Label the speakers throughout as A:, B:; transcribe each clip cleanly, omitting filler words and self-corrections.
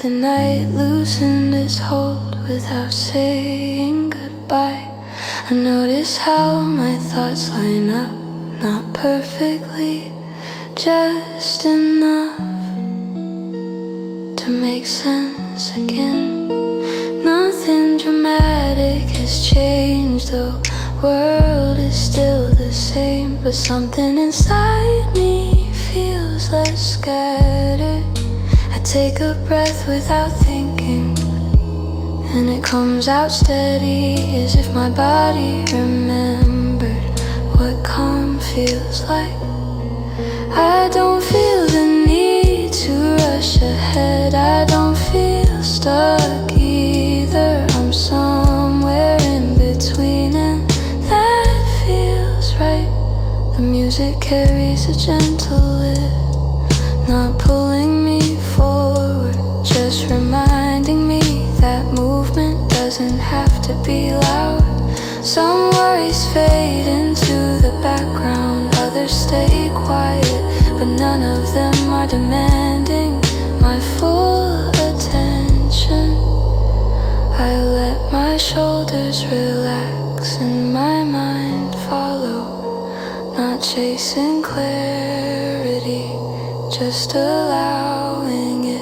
A: the night loosened its hold without saying goodbye. I notice how my thoughts line up, not perfectly, just enough to make sense again. Nothing dramatic has changed, the world is still the same, but something inside me feels less scattered. I take a breath without thinking, and it comes out steady, as if my body remembered what calm feels like. I don't feel the need to rush ahead, I don't feel stuck either. I'm somewhere in between, and that feels right. The music carries a gentle lift, not pulling me forward, just reminding me that movement doesn't have to be loud. Some worries fade into the background, others stay quiet, but none of them are demanding my full attention. I let my shoulders relax and my mind follow, not chasing clarity, just allowing it.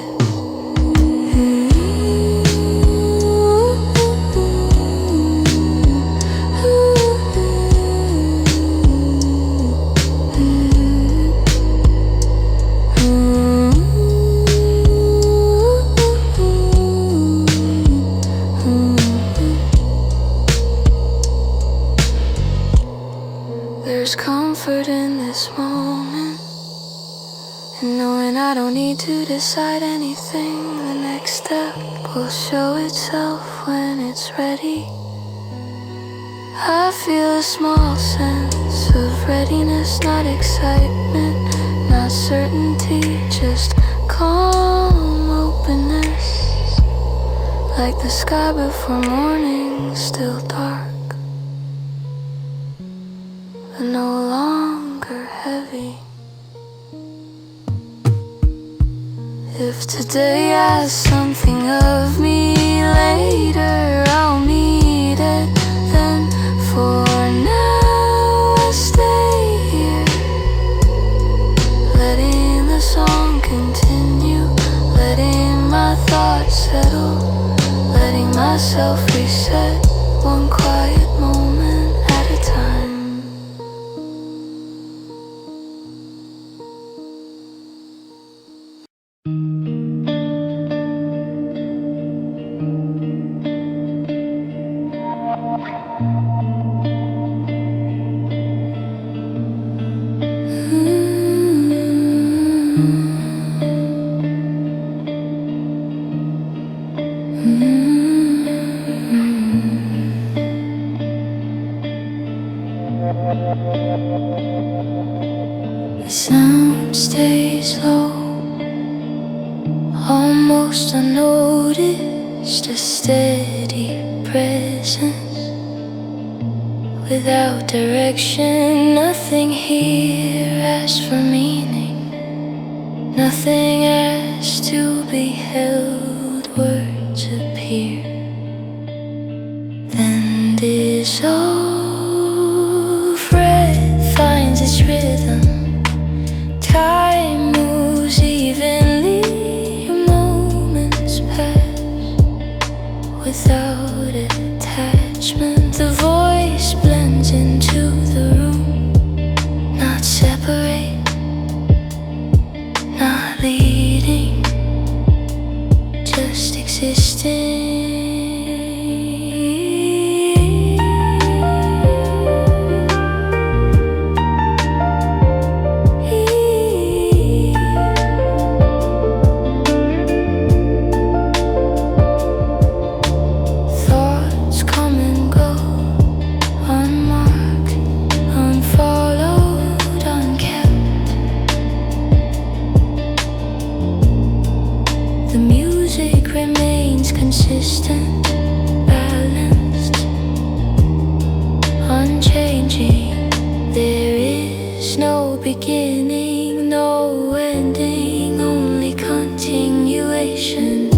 A: There's comfort in this moment, and knowing I don't need to decide anything. The next step will show itself when it's ready. I feel a small sense of readiness, not excitement, not certainty, just calm openness, like the sky before morning, still dark, but no longer heavy. If today has something of me, later I'll need it. Then for now I stay here, letting the song continue, letting my thoughts settle, letting myself reset, one quiet moment at a time. The sound stays low, almost unnoticed, a steady presence without direction. Nothing here asks for meaning, nothing asks to be held. Words appear, then dissolve. Breath finds its rhythm, time moves evenly, moments pass without attachment. The voice blends into the room, not separate, not leading, just existing. Consistent, balanced, unchanging. There is no beginning, no ending, only continuation.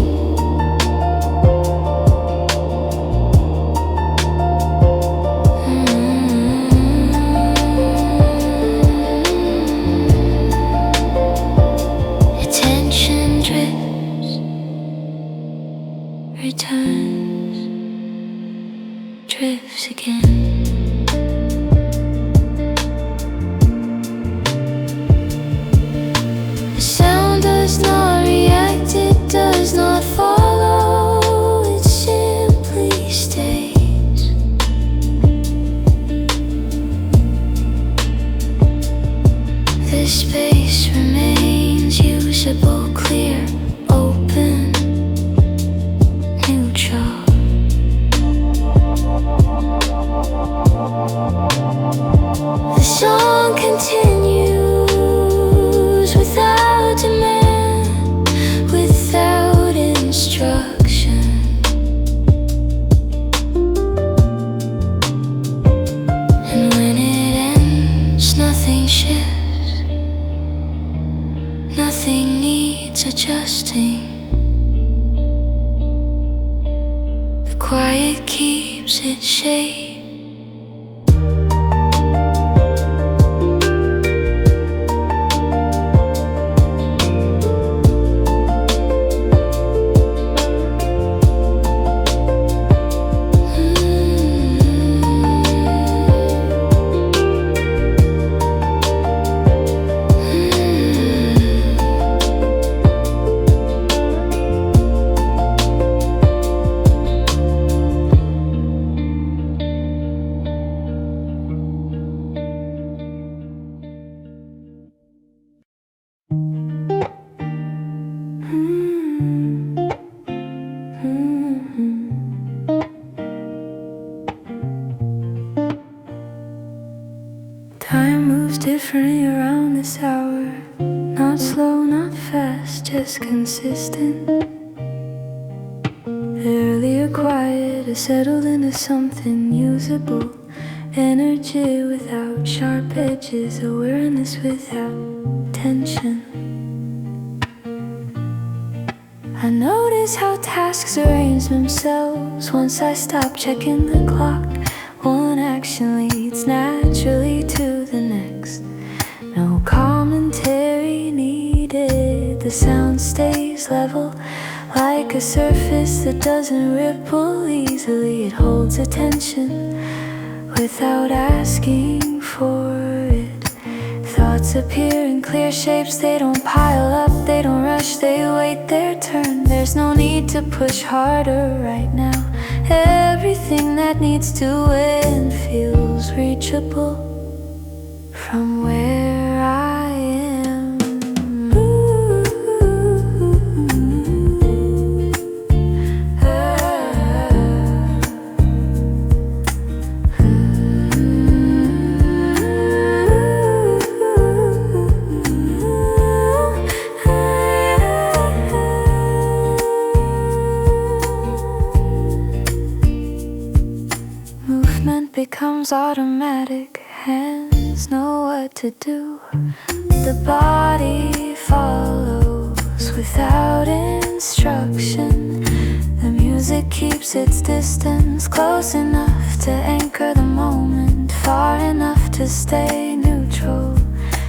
A: returns, drifts again. The sound does not react, it does not follow, it simply stays. The space remains usable, clear, open, neutral. The song continues without demand, without instruction. And when it ends, nothing shifts, nothing needs adjusting. The quiet keeps its shape. Time moves differently around this hour. Not slow, not fast, just consistent. Earlier quiet, I settled into something usable. Energy without sharp edges, awareness without tension. I notice how tasks arrange themselves once I stop checking the clock. One action leads naturally to the next. No commentary needed. The sound stays level, like a surface that doesn't ripple easily. It holds attention without asking for it. Thoughts appear in clear shapes. They don't pile up, they don't rush, they wait their turn. There's no need to push harder right now. Everything that needs to end feels reachable from where I am. Becomes automatic, hands know what to do. The body follows without instruction. The music keeps its distance, close enough to anchor the moment, far enough to stay neutral.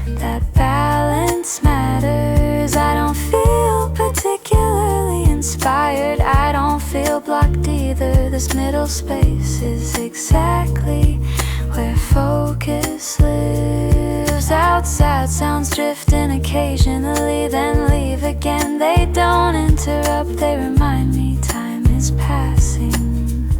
A: That balance matters. I don't feel particularly inspired, I don't feel blocked either. This middle space is exactly where focus lives. Outside sounds drift in occasionally, then leave again. They don't interrupt, they remind me time is passing.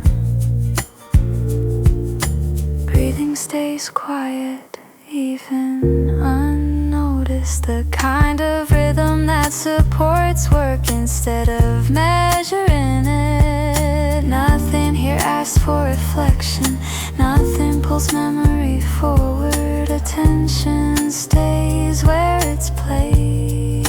A: Breathing stays quiet, even unnoticed. The kind of rhythm that supports work instead of measuring it. Nothing here asks for reflection, nothing pulls memory forward. Attention stays where it's placed.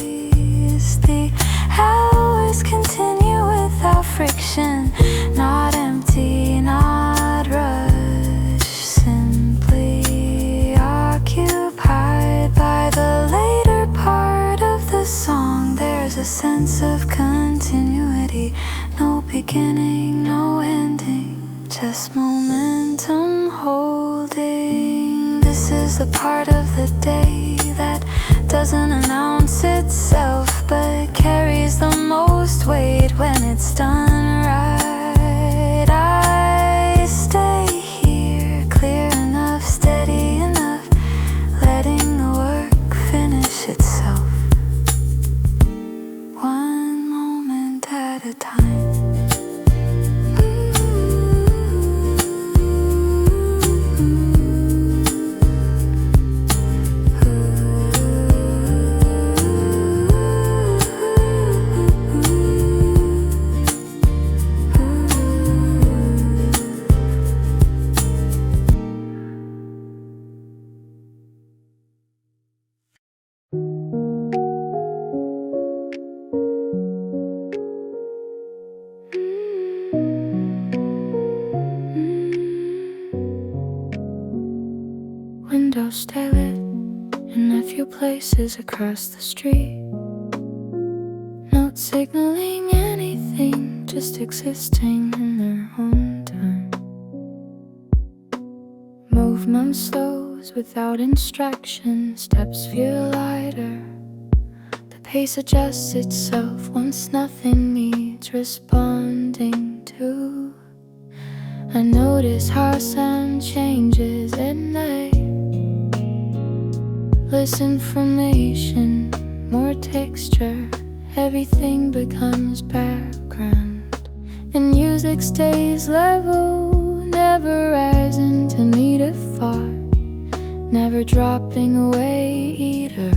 A: The hours continue without friction, not empty, not rushed, simply occupied by the later part of the song. There's a sense of continuity, no beginning, no ending, just momentum holding. This is the part of the day that doesn't announce itself, but carries the most weight when it's done right. time. Windows stay lit in a few places across the street. Not signaling anything, just existing in their own time. Movement slows without instruction, steps feel lighter. The pace adjusts itself once nothing needs responding to. I notice how sound changes at night. Less information, more texture. Everything becomes background, and music stays level, never rising to meet a far, never dropping away either.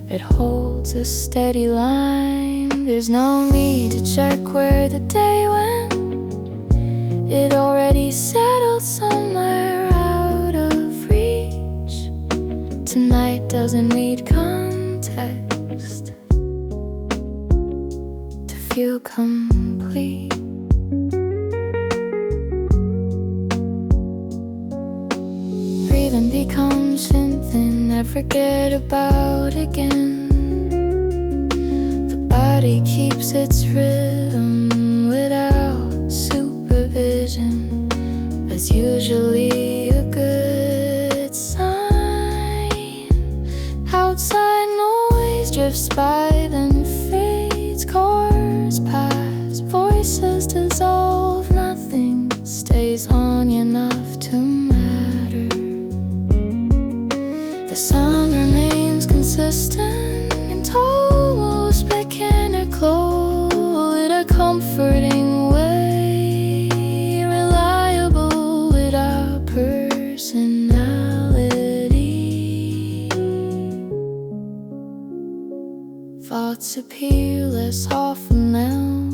A: It holds a steady line. There's no need to check where the day went. It already settled somewhere out of reach. Tonight doesn't need context to feel complete. Breathing becomes something I forget about again. The body keeps its rhythm without supervision. That's usually a good sign. Outside noise drifts by, then fades. Cars pass, voices dissolve. Nothing stays long enough to matter. The sound remains consistent and almost mechanical in a comforting way, reliable without personality. Thoughts appear less often now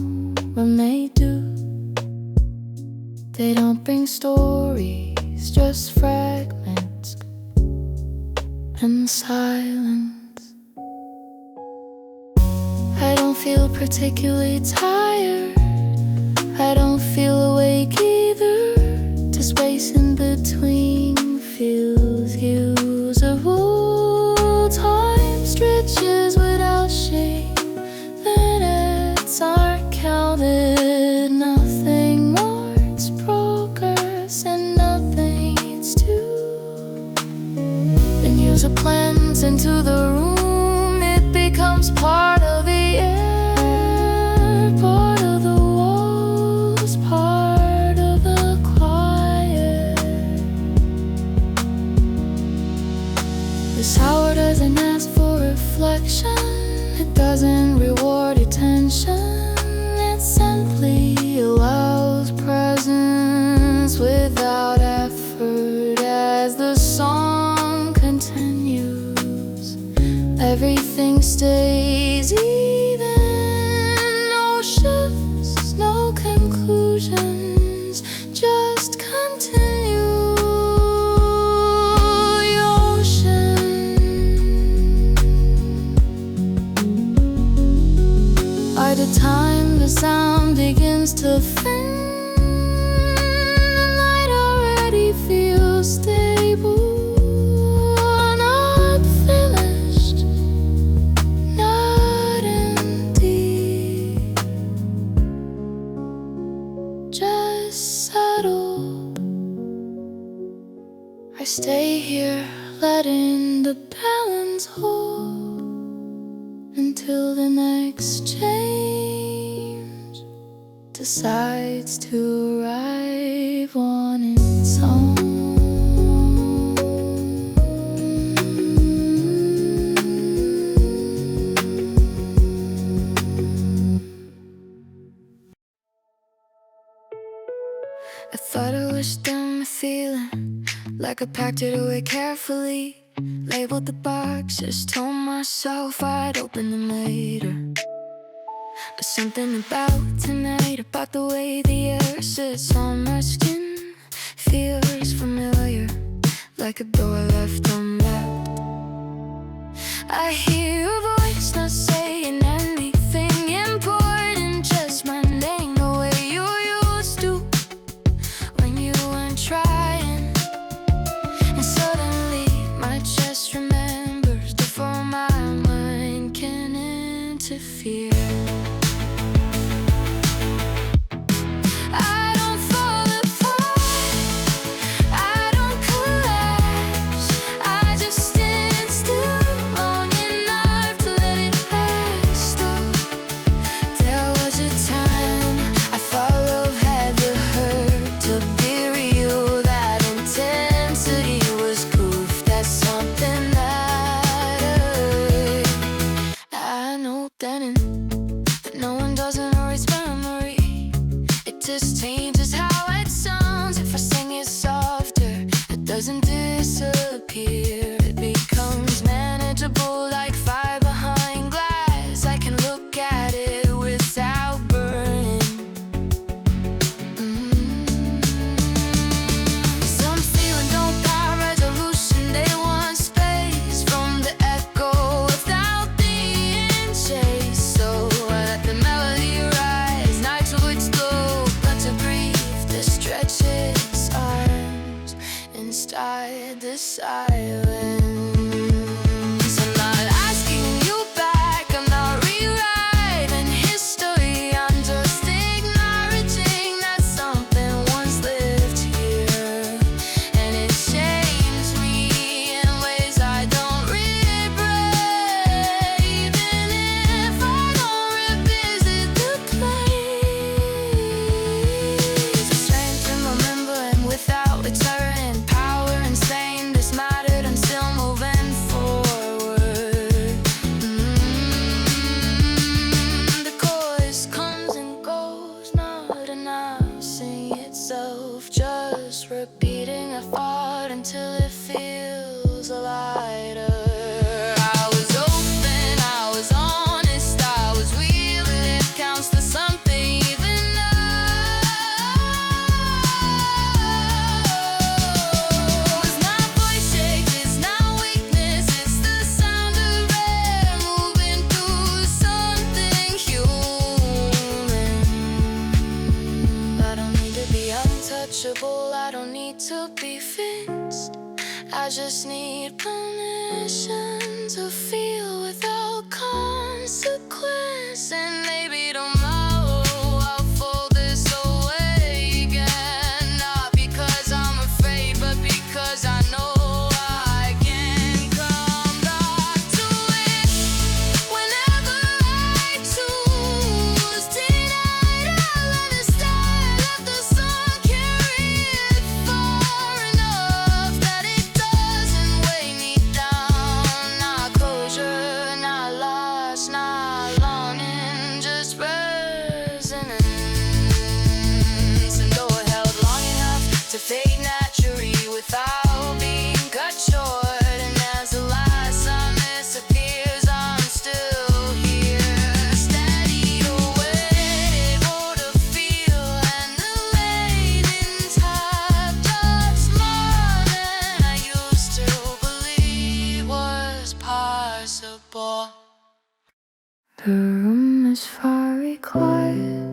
A: when they do. They don't bring stories, just fragments and silence. I don't feel particularly tired. I don't feel awake either. The space in between feels usable. Time stretches without shape. Minutes aren't counted. Nothing marks progress and nothing needs to. The music blends into the room. It becomes part of the air, part of the walls, part of the quiet. This hour doesn't ask for reflection. It doesn't reward attention. It simply allows presence without effort. As the song continues, everything stays even. No shifts, no conclusions, just continue. The ocean. By the time the sound begins to thin, the night already feels stable. Not finished, not empty, just settled. I stay here, letting the balance hold until the next change decides to arrive on its own. I thought I was done with feeling like I packed it away carefully, labeled the boxes, told myself I'd open them later. But something about tonight, about the way the air sits on my skin, feels familiar, like a door left unlocked. I hear a voice not saying anything important, just my name the way you used to when you weren't trying. And suddenly my chest remembers before my mind can interfere. Just changes how it sounds. If I sing it softer, it doesn't disappear. It becomes manageable like fire behind glass. I can look at it without burning. Some feeling don't got resolution. They want space from the echo without being chased. So I let the melody rise. Nights will explode to breathe, to stretch its arms inside the silence. I'm not asking you back, I'm not rewriting history, I'm just acknowledging that something once lived here, and it shames me in ways I don't regret, even if I don't revisit the place. Strength in remembering without its terror and power insane. This mattered, I'm still moving forward. The chorus comes and goes, not announcing itself, just repeating a thought until it feels lighter. I was open, I was honest, I was real, it counts to something even though it's not voice shakes, it's not weakness, it's the sound of air moving through something human. I don't need to be untouchable, I don't need to be fixed, I just need permission to feel without consequence. And maybe tomorrow I'll fold this away again, not because I'm afraid, but because I know I can come back to it whenever I choose. Tonight I'll understand, let the sun carry it far enough that it doesn't weigh me down. Not closure, not loss, not longing, just resonance. And though it held long enough to fade naturally without being cut short, and as the last sun disappears, I'm still here, steady away, able to feel and remain intact. Just more than I used to believe was possible. The room is very quiet,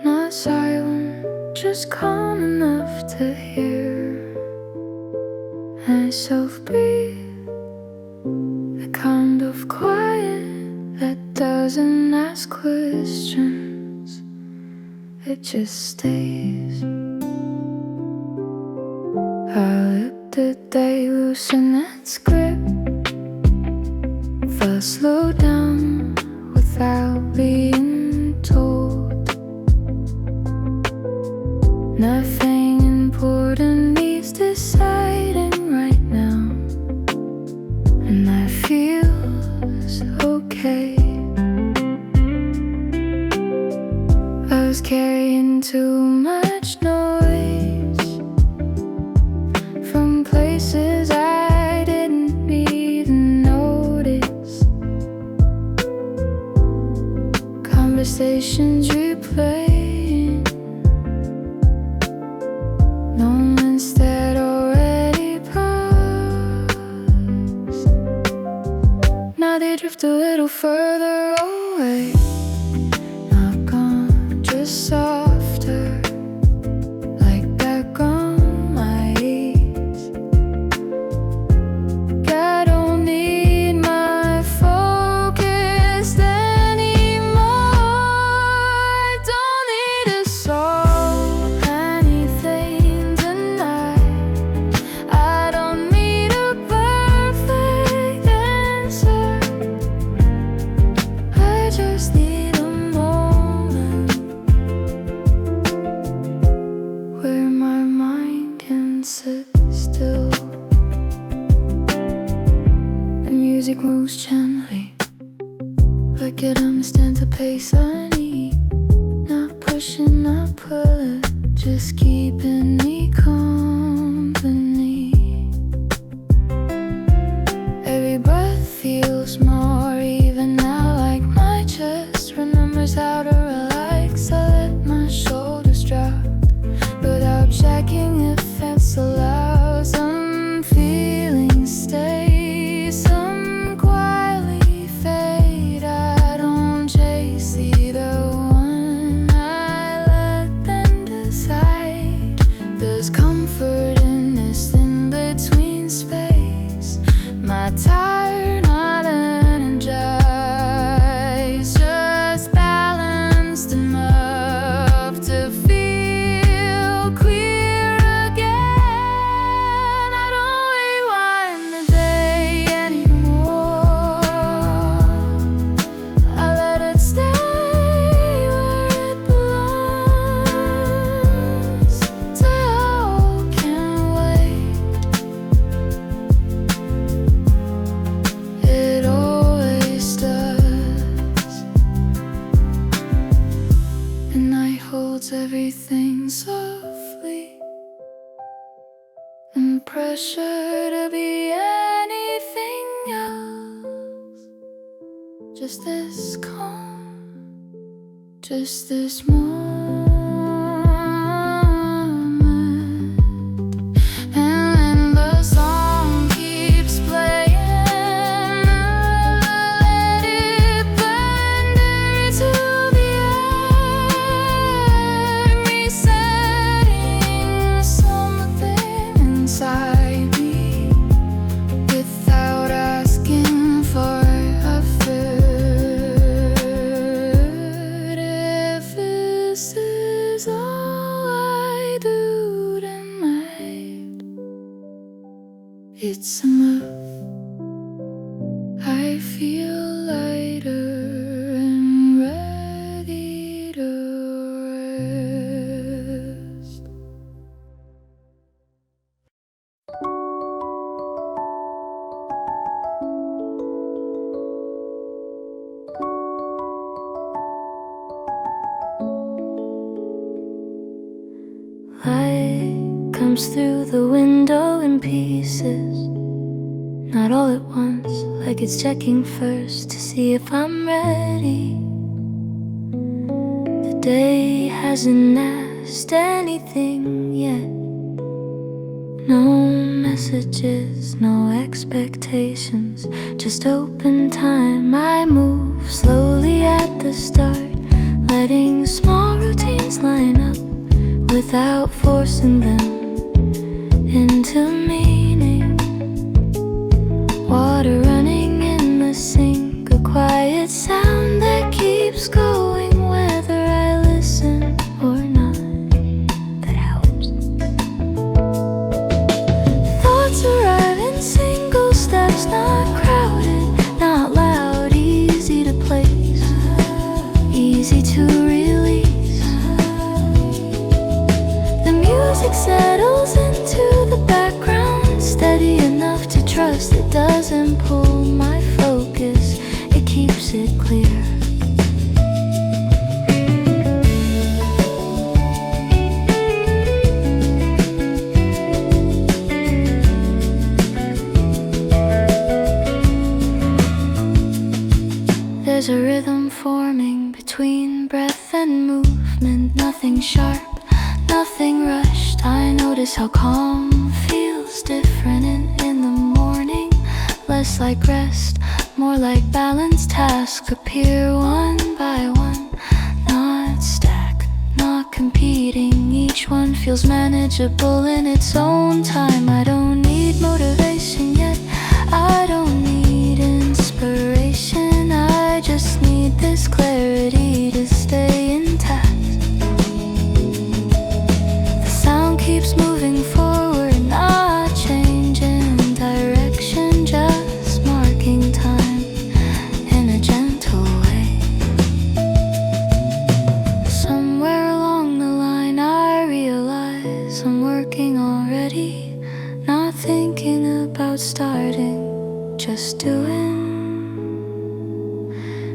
A: not silent, just calm enough to hear myself breathe. The kind of quiet that doesn't ask questions, it just stays. I let the day loosen its grip, felt slow down without being told. Nothing important needs deciding right now, and that feels okay. A was carrying too much noise from places I didn't even notice. Conversations replaying moments that already passed. Now they drift a little further away, not gone, just softer, like background lights. I don't need my focus anymore. Don't need to solve anything tonight. I don't need a perfect answer. I just need a moment where my mind can sit still. The music moves gently, like it understands the pace I need. Not pushing, not pulling, just keeping me company. Every breath feels more even now, like my chest remembers how to relax. I let my shoulders drop without checking if it's allowed. Some feelings stay, some quietly fade. I don't chase either one, I let them decide. There's comfort in this in-between space. My tired, not energized, just balanced enough to feel clear again. I don't rewind the day anymore. I let it stay where it belongs. Time can wait. It always does. The night holds everything softly, and pressure to be anything else. Just this calm, just this moment. And when the song keeps playing, let it blend into the air, resetting something inside me without asking for effort. If this is all I do tonight, it's enough. I feel lighter and ready to rest. Light comes through the window in pieces, not all at once, like it's checking first to see if I'm ready. The day hasn't asked anything yet. No messages, no expectations, just open time. I move slowly at the start, letting small routines line up without forcing them into meaning. Water running in the sink, a quiet sound that keeps going whether I listen or not. That helps. Thoughts arrive in single steps, not crowded, not loud, easy to place, easy to release. The music settles into the background, steady enough to trust it doesn't pull my focus, it keeps it clear. between breath and movement. Nothing sharp, nothing rushed. I notice how calm feels different in the morning. Less like rest, more like balanced tasks appear one by one. Not stack, not competing. Each one feels manageable in its own time. I don't need motivation yet, I don't need inspiration. I just need this clarity to stay intact. The sound keeps moving forward, not changing direction, just marking time in a gentle way. Somewhere along the line I realize I'm working already, not thinking about starting, just doing.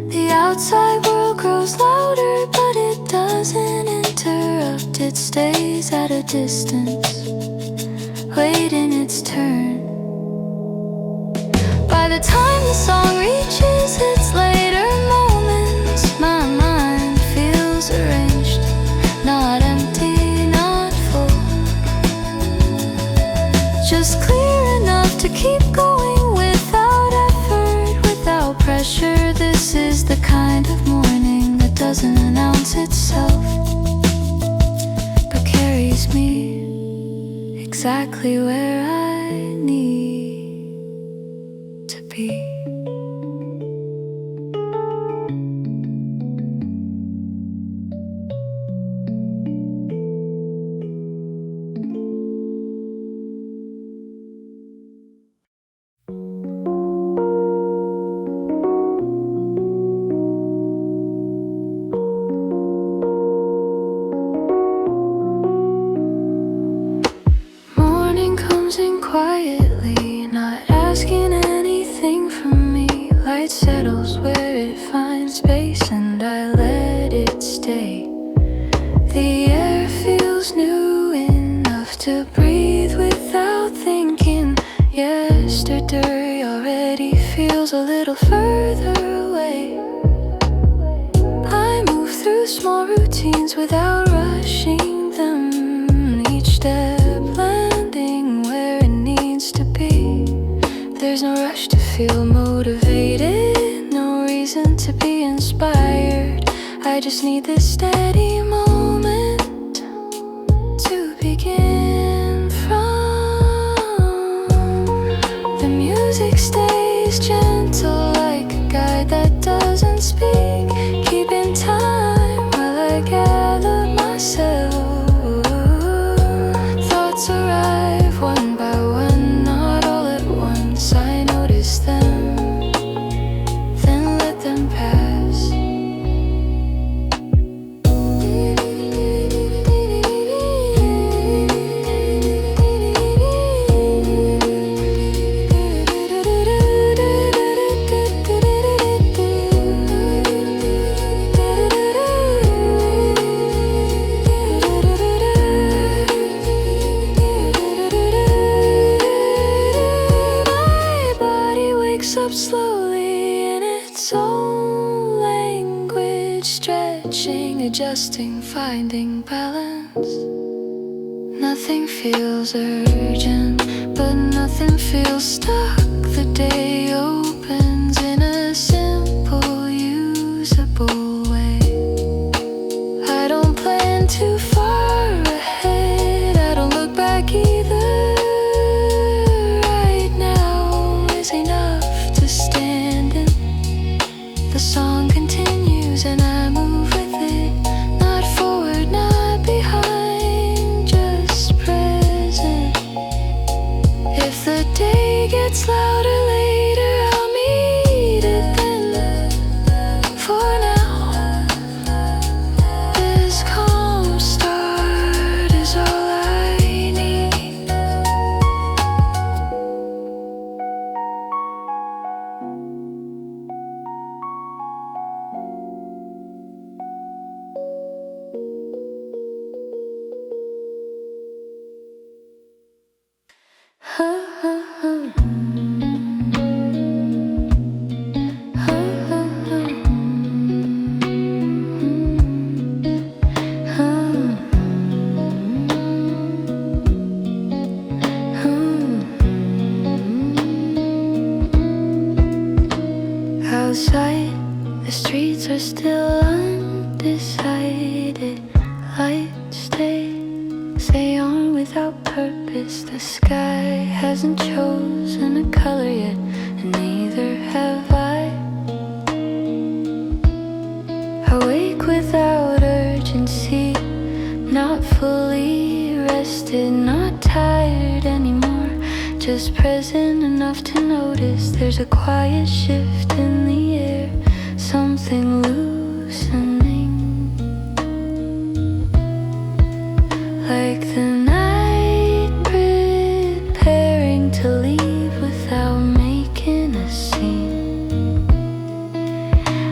A: The outside world grows louder, but it doesn't interrupt. It stays at a distance, waiting its turn. By the time the song reaches its later moments, my mind feels arranged, not empty, not full, just clear enough to keep going without effort, without pressure. This is the kind of morning that doesn't announce itself, but carries me exactly where I need to be. Morning comes in quietly, not asking anything from me. Light settles where it finds space and I let it stay. The air feels new enough to breathe without thinking. Yesterday already feels a little further away. I move through small routines without rushing them, each step landing where it needs to be. There's no rush to feel motivated, no reason to be inspired. I just need this steady moment to begin from. The music stays gentle like a guide that doesn't speak, keeping time while I gather myself. Thoughts arrive one by one, not all at once. I notice them, then let them pass. My body wakes up slowly in its own language, stretching, adjusting, finding balance. Nothing feels urgent, but nothing feels stuck. The day opens in a simple, usable way. I don't plan too far ahead, I don't look back either. Right now is enough to stand in. The song continues and I move with it, not forward, not behind, just present. If the day gets louder later, Not fully rested, not tired anymore, just present enough to notice there's a quiet shift in the air, something loosening, like the night preparing to leave without making a scene.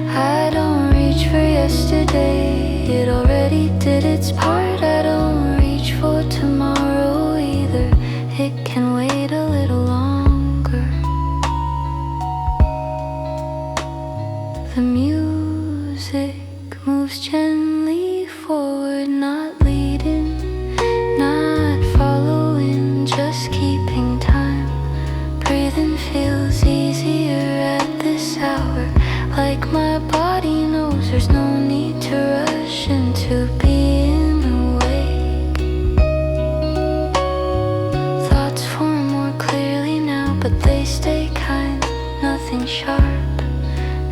A: I don't reach for yesterday, it already did its part. I don't reach for tomorrow either, it can wait a little longer. The music moves gently forward, not leading, not following, just keeping time. Breathing feels easier at this hour, like my body knows there's no need to rush into being awake. Thoughts form more clearly now, but they stay kind. Nothing sharp,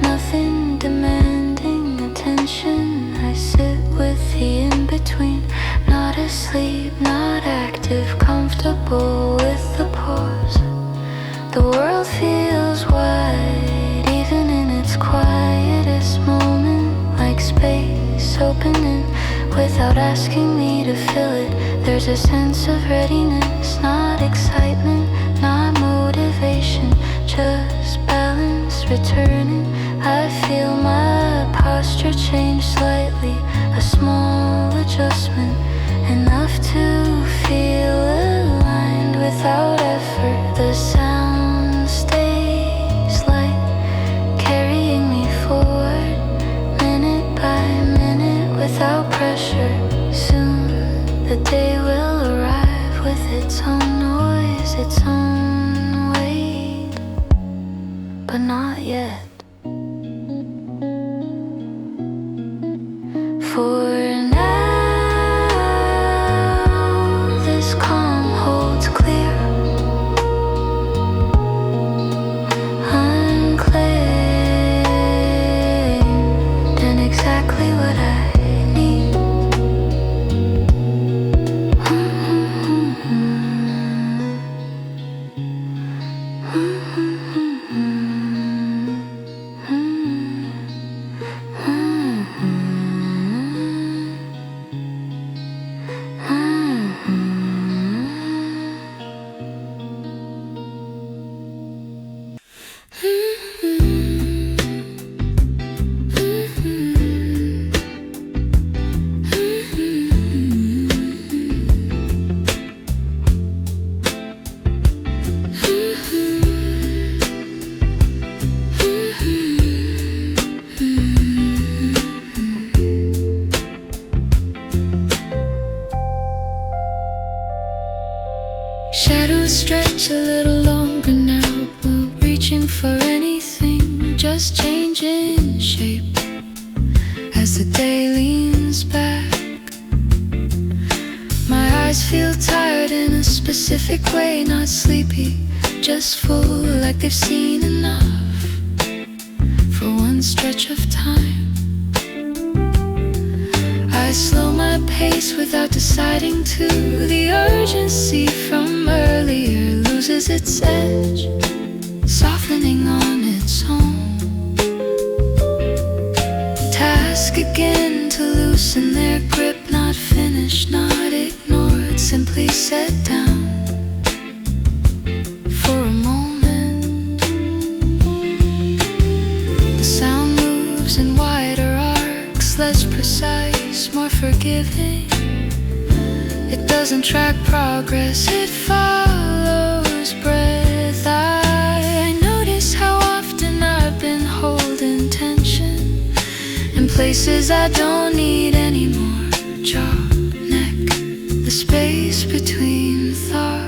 A: nothing demanding attention. I sit with the in-between, not asleep, not active, comfortable with the pause. The world feels wide, even in its quietest moment, like space opening without asking me to fill it. There's a sense of readiness, not excitement, not motivation, just balance returning. I feel my posture change slightly, a small adjustment, enough to feel aligned without effort. The sound stays light, carrying me forward, minute by minute, without pressure. Soon the day will arrive with its own noise, its own weight, but not yet. For now, this calm holds clear, unclaimed, and exactly what I need. Shadows stretch a little longer now, but reaching for anything, just changing shape as the day leans back. My eyes feel tired in a specific way, not sleepy, just full, like they've seen enough for one stretch of time. I slow my pace without deciding to. The urgency from earlier loses its edge, softening on its own. Task again to loosen their grip, not finished, not ignored, simply set down for a moment. The sound moves in wider arcs, less precise, more forgiving. It doesn't track progress, it follows breath. I notice how often I've been holding tension in places I don't need anymore. Jaw, neck, the space between thoughts.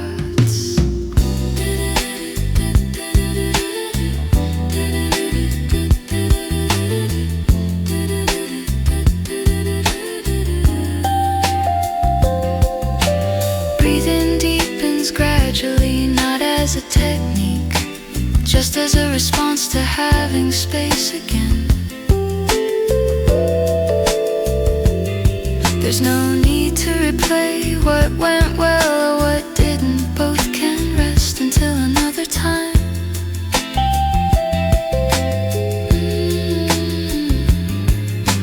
A: Gradually, not as a technique, just as a response to having space again. There's no need to replay what went well or what didn't. Both can rest until another time.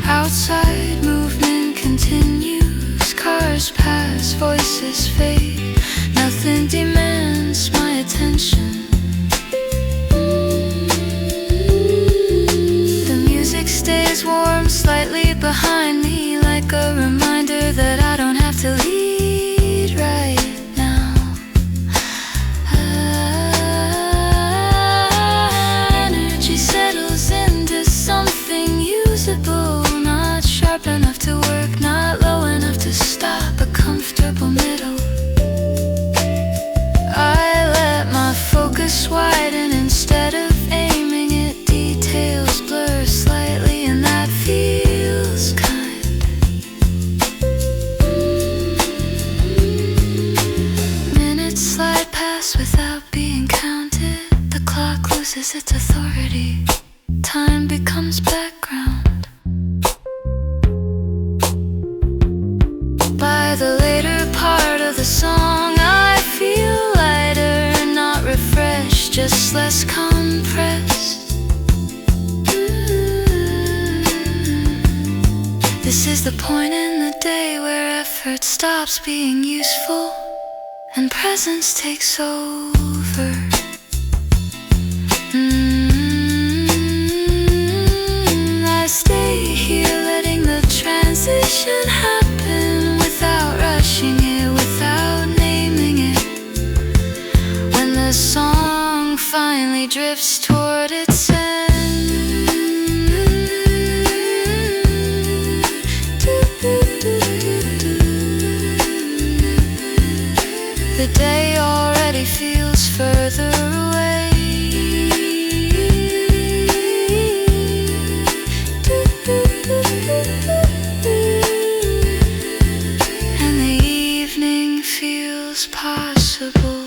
A: Outside movement continues. Cars pass, voices fade. Nothing demands my attention. The music stays warm slightly behind me, like a reminder that I don't have to lead right now. Energy settles into something usable, not sharp enough to work, not low enough to stop, a comfortable middle. I let my focus widen instead of aiming it. Details blur slightly and that feels kind. Minutes slide past without being counted. The clock loses its authority. Time becomes background. By the later part of the song, I feel lighter, not refreshed, just less compressed. This is the point in the day where effort stops being useful and presence takes over. I stay here letting the transition happen without rushing it, without naming it. When the song finally drifts toward its end, the day already feels further away. And the evening feels possible.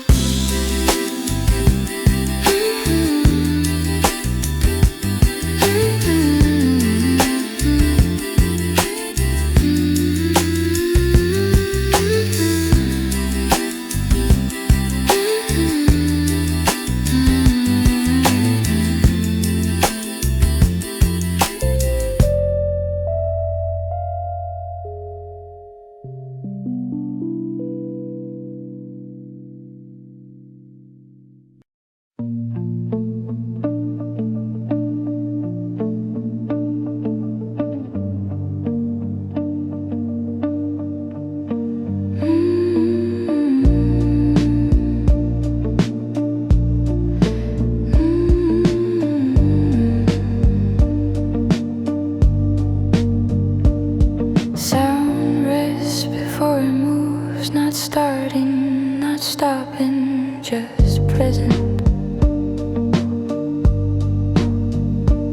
A: Sound rests before it moves, not starting, not stopping, just present.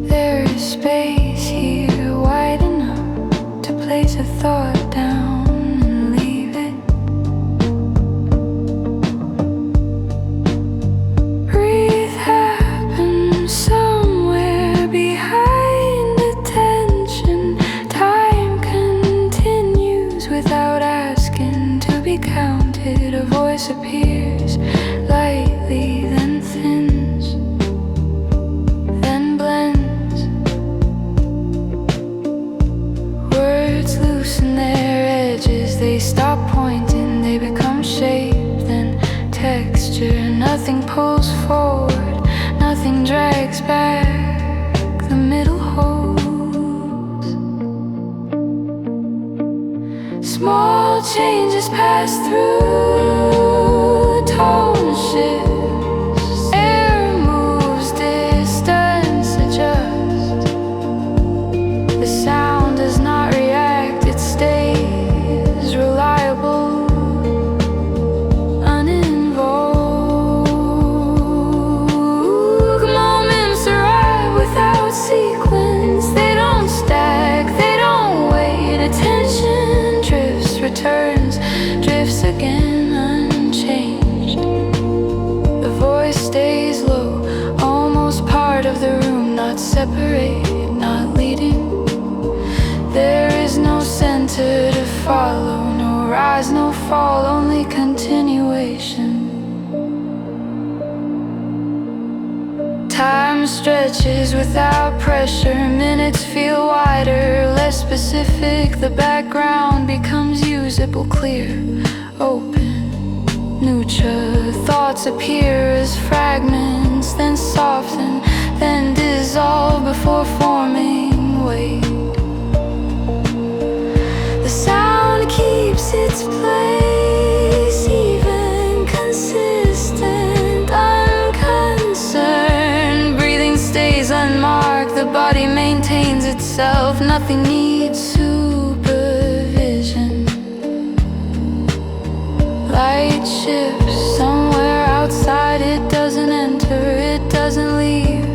A: There is space here wide enough to place a thought down and leave it. Breathe happens somewhere behind attention. Time continues without asking to be counted. A voice appears lightly, then thins, then blends. Words loosen their edges, they stop pointing, they become shape, then texture. Nothing pulls forward, nothing drags back, the middle holds. Small changes pass through, tone shifts, air moves, distance adjusts. The sound does not react, it stays reliable, uninvolved. Moments arrive without sequence, they don't stack, they don't wait. Attention drifts, returns, drifts again unchanged. The voice stays low, almost part of the room, not separate, not leading. There is no center to follow. rise, no fall, only continuation. Time stretches without pressure, minutes feel wider, less specific. The background becomes usable, clear, open, neutral. Thoughts appear as fragments, then soften, then dissolve before forming weight. The sound keeps its place, even consistent, unconcerned. Breathing stays unmarked, the body maintains itself. Nothing needs supervision. Light shifts somewhere outside, it doesn't enter, it doesn't leave.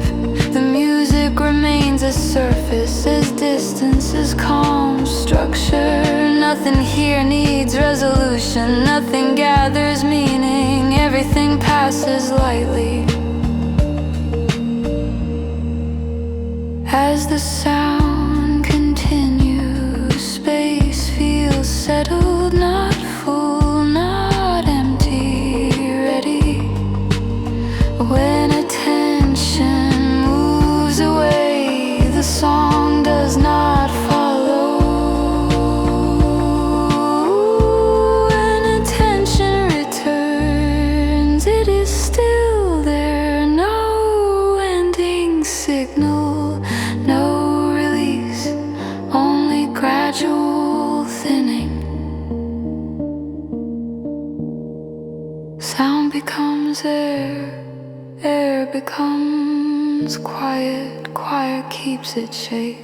A: The music remains as surface, as distance, as calm structure. Nothing here needs resolution, nothing gathers meaning, everything passes lightly. As the sound continues, space feels settled, not full, not empty, ready. When attention moves away, the song does not follow. When attention returns, it is still there. No ending signal, no release, only gradual thinning. Sound becomes air, air becomes quiet, quiet keeps its shape.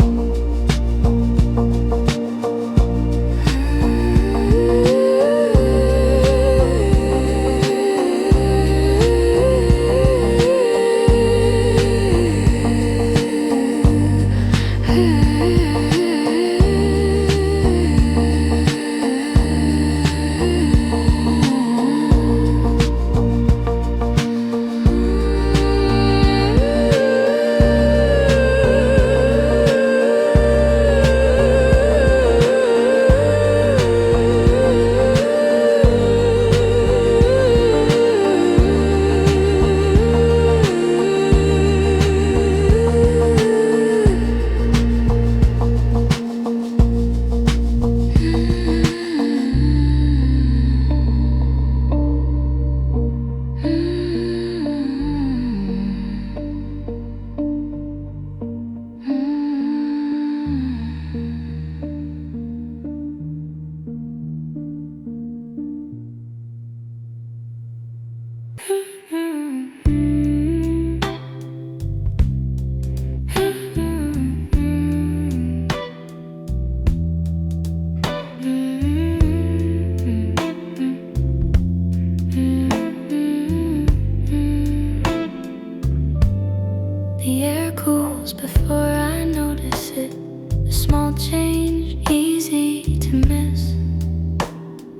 A: The air cools before I notice it. A small change, easy to miss.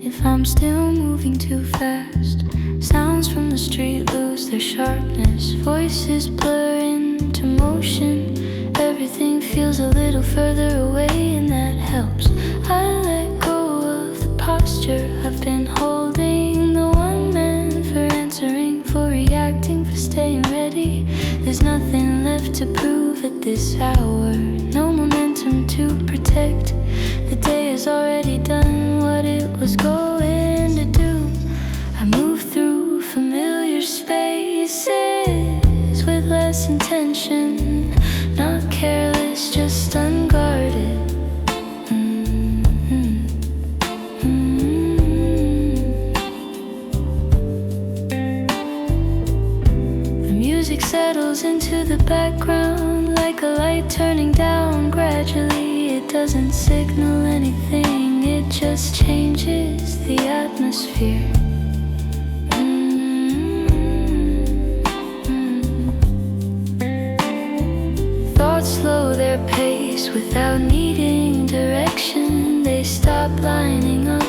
A: If I'm still moving too fast, sounds from the street lose their sharpness. Voices blur into motion. Everything feels a little further away, and that helps. I let go of the posture I've been holding. The one man for answering, for reacting, for staying ready. There's nothing left to prove at this hour. No momentum to protect. The day has already done what it was going to do. I move through familiar spaces with less intention. Not careless, just unguarded. The music settles into the background like a light turning down gradually. It doesn't signal anything, it just changes the atmosphere. Thoughts slow their pace without needing direction. They stop lining up,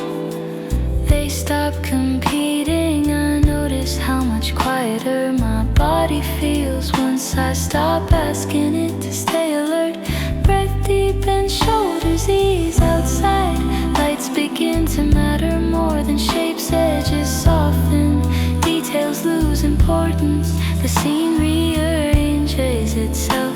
A: they stop competing. I notice how much quieter my body feels once I stop asking it to stay alert. Breath deep and shoulders ease outside. Lights begin to matter more. The scene rearranges itself.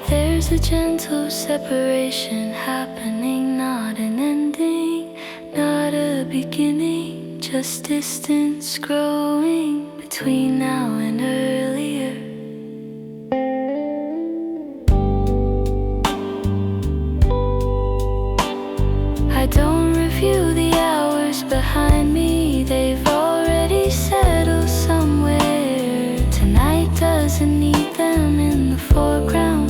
A: There's a gentle separation happening, not an ending, not a beginning, just distance growing between now and earlier. I don't review the hours behind me, they've already settled somewhere. Tonight doesn't need them in the foreground.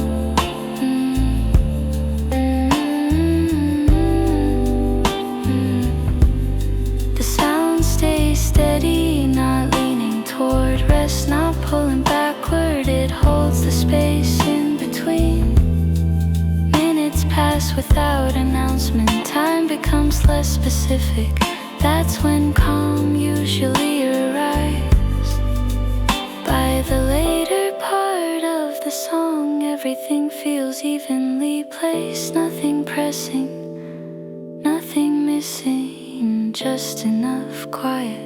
A: The sound stays steady, not leaning toward rest, not pulling backward, it holds the space in between. Minutes pass without announcement, time becomes less specific. That's when calm usually arrives. By the later part of the song, everything feels evenly placed. Nothing pressing, nothing missing, just enough quiet.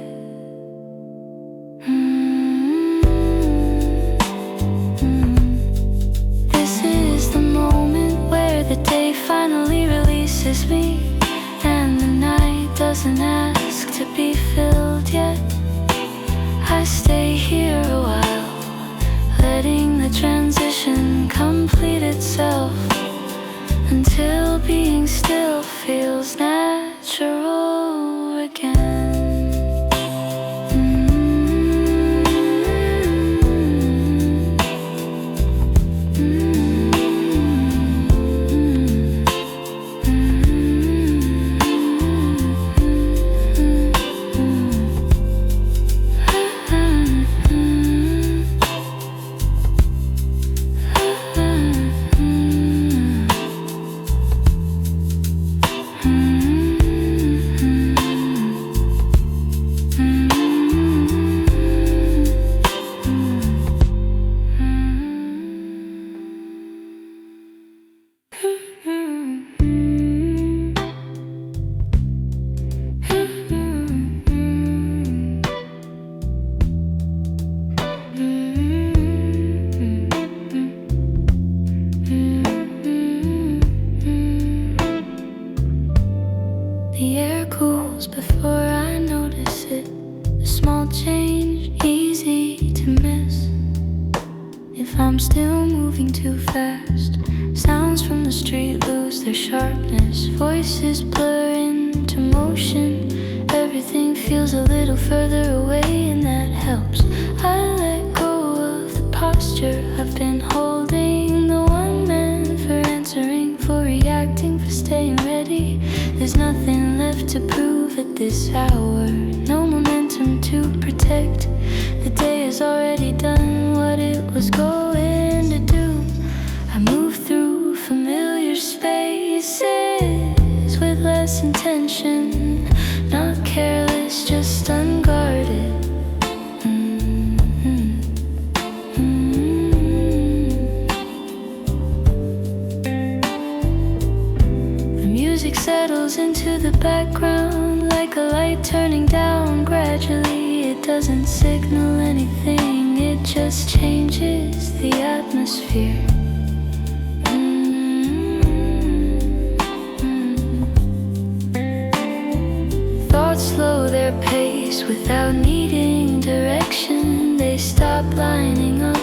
A: This is the moment where the day finally releases me, and the night doesn't ask to be filled yet. I stay here a while, letting the transition complete itself, until being still feels natural again. The air cools before I notice it. A small change, easy to miss. If I'm still moving too fast, sounds from the street lose their sharpness. Voices blur into motion. Everything feels a little further away, and that helps. I let go of the posture I've been holding. The one meant for answering, for reacting, for staying ready. There's nothing left to prove at this hour. No momentum to protect. The day has already done what it was going to do. I move through familiar spaces with less intention. Not careless, just unguarded. The music settles into the background like a light turning down gradually. It doesn't signal anything, it just changes the atmosphere. Thoughts slow their pace without needing direction. They stop lining up,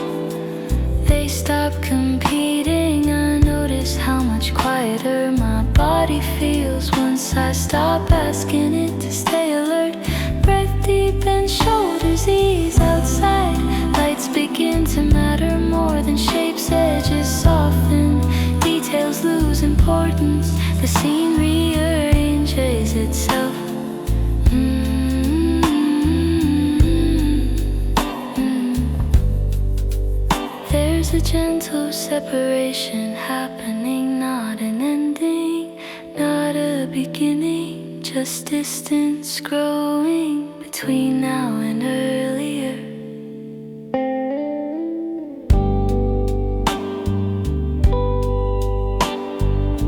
A: they stop competing. I notice how much quieter my body feels once I stop asking it to stay alert. Breath deep and shoulders ease outside. Lights begin to matter more than shapes. Edges soften, details lose importance. The scene rearranges itself. There's a gentle separation happening, not an ending, not a beginning, just distance growing between now and earlier.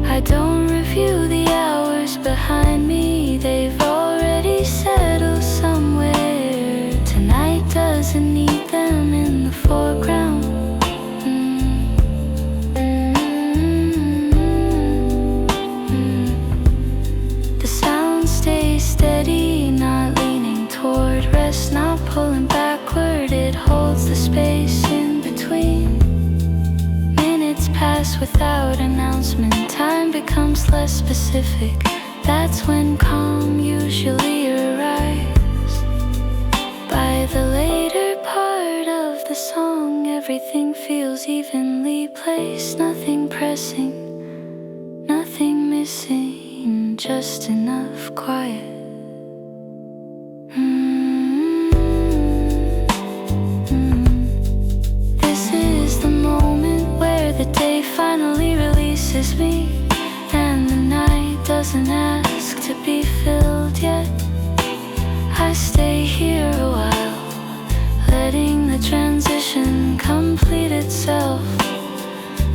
A: I don't review the hours behind me, pass without announcement. Time becomes less specific. That's when calm usually arrives. By the later part of the song, everything feels evenly placed. Nothing pressing, nothing missing, just enough quiet. This is the moment where the day finally releases me, and the night doesn't ask to be filled yet. I stay here a while, letting the transition complete itself,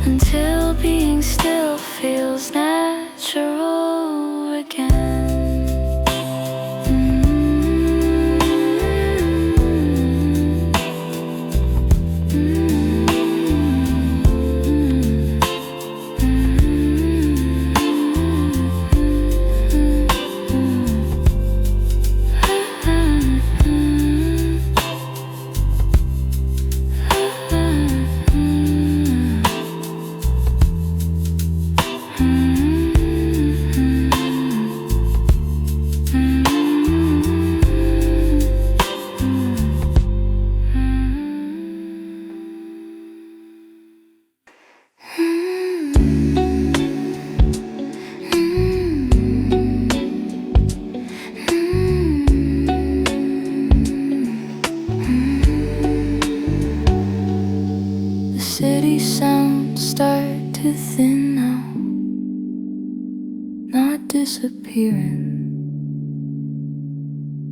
A: until being still feels natural again. City sounds start to thin now, not disappearing,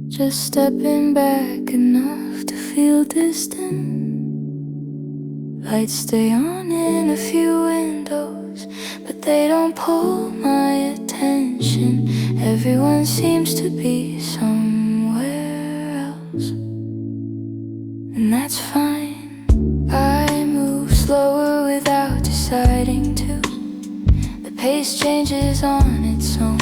A: just stepping back enough to feel distant. Lights stay on in a few windows, but they don't pull my attention. Everyone seems to be somewhere else, and that's fine. Slower without deciding to. The pace changes on its own,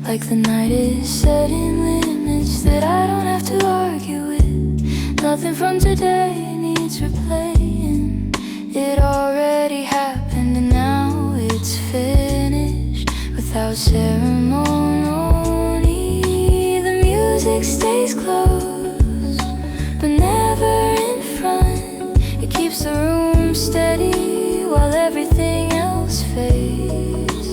A: like the night is setting limits that I don't have to argue with. Nothing from today needs replaying. It already happened and now it's finished without ceremony. The music stays close, but never in front. It keeps the room steady while everything else fades.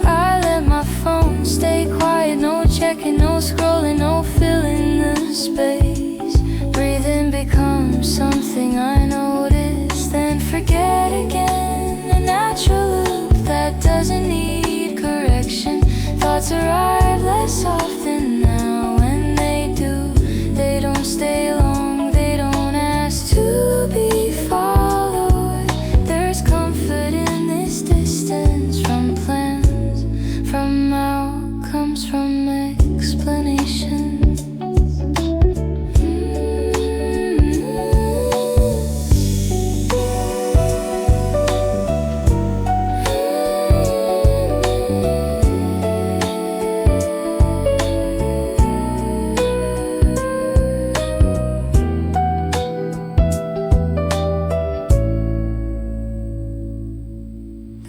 A: I let my phone stay quiet, no checking, no scrolling, no filling the space. Breathing becomes something I notice, then forget again. A natural loop that doesn't need correction. Thoughts arrive less often now. When they do, they don't stay long, they don't ask to be followed. There's comfort in this distance, from plans, from outcomes, from explanations.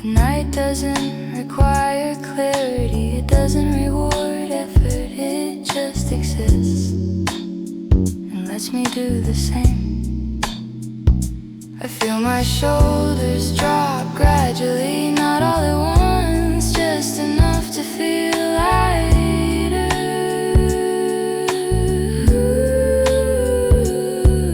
A: The night doesn't require clarity, it doesn't reward effort, it just exists and lets me do the same. I feel my shoulders drop gradually, not all at once, just enough to feel lighter.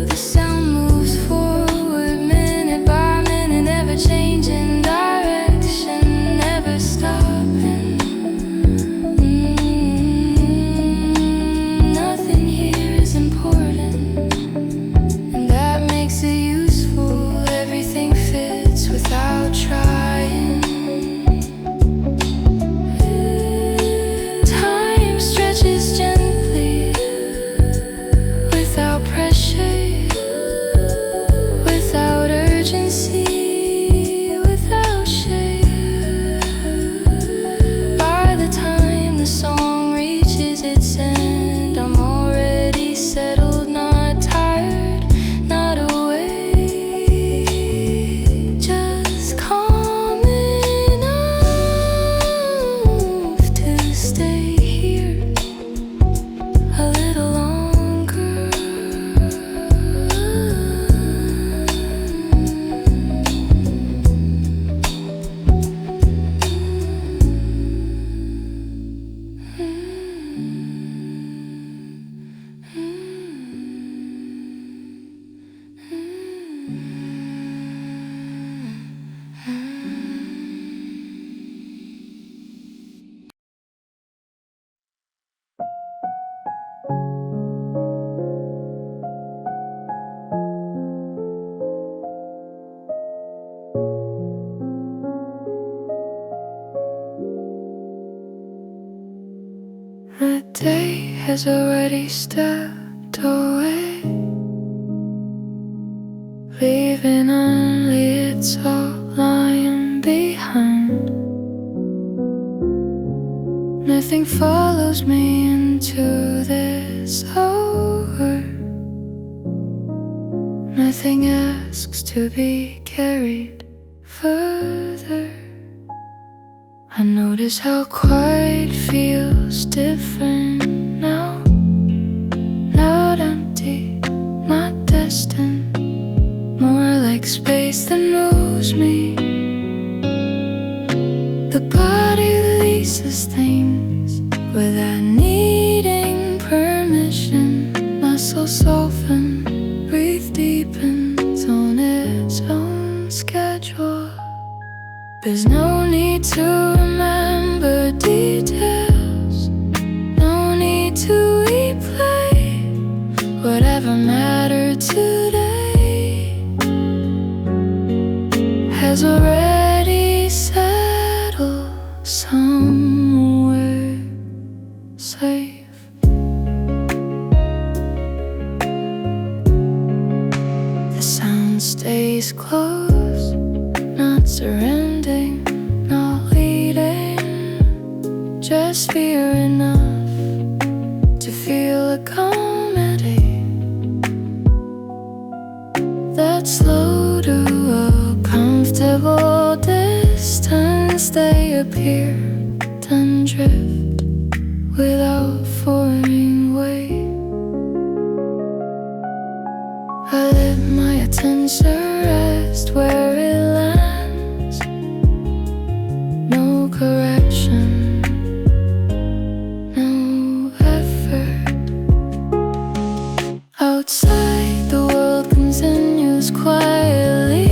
A: The sound moves forward minute by minute, never changing direction, never stopping. Nothing here is important, and that makes it useful. Everything fits without trying. The day has already stepped away, leaving only its outline behind. Nothing follows me into this hour. Nothing asks to be carried further. I notice how quiet feels different now. Not empty, not distant, more like space that moves me. The body releases things without needing permission. Muscles soften, breathe deepens on its own schedule. There's no need to remember details, no need to replay whatever mattered today has already settled somewhere safe. The sound stays close, not surrendering, not leading, just fear enough to feel a comedy that's slow to a comfortable distance. They appear, then drift without forming weight. I let my attention rest where it lands. No correction, no effort. Outside, the world continues quietly.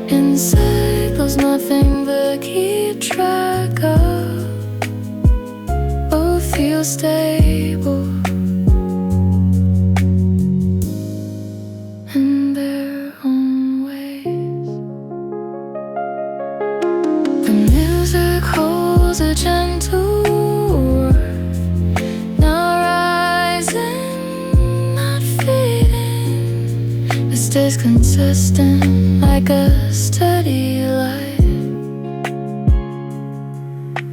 A: Inside, there's nothing to keep track of. Both feel stable in their own ways. The music holds a gentle worth, not rising, not fading. It stays consistent like a steady light.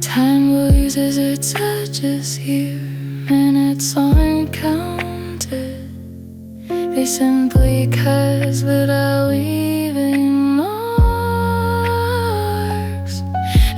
A: Time loses its edges here, minutes aren't counted. They simply cast without leaving marks.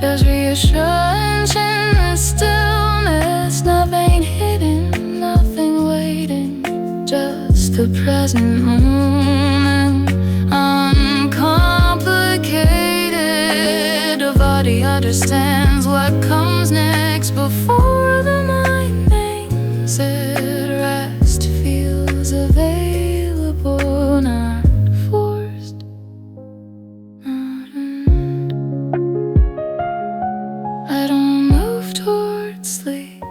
A: There's reassurance in the stillness, nothing hidden, nothing waiting, just the present moment, uncomplicated. The body understands what comes next before the mind names it. Rest feels available, not forced, not earned. I don't move towards sleep,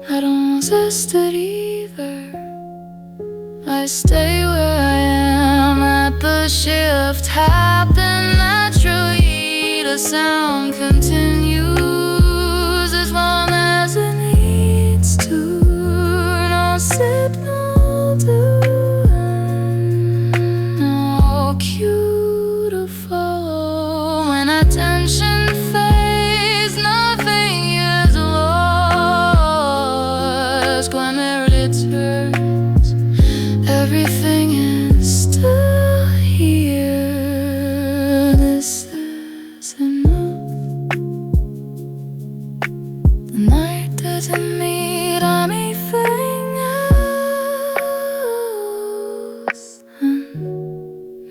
A: I don't resist it either. I stay where I am, let the shift happen naturally. The sound continues as long as it needs to. No signal to end, no cue to follow. When attention fades, nothing is lost. When it returns, everything is still here. This is enough. The night doesn't need anything else, and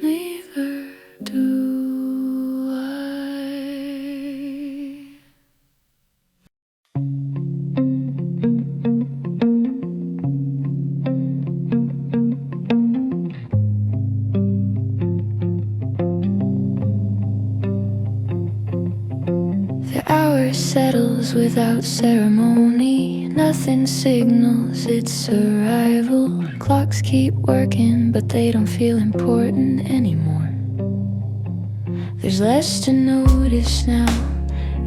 A: neither do I. The hour settles without ceremony. Nothing signals its arrival. Clocks keep working, but they don't feel important anymore. There's less to notice now.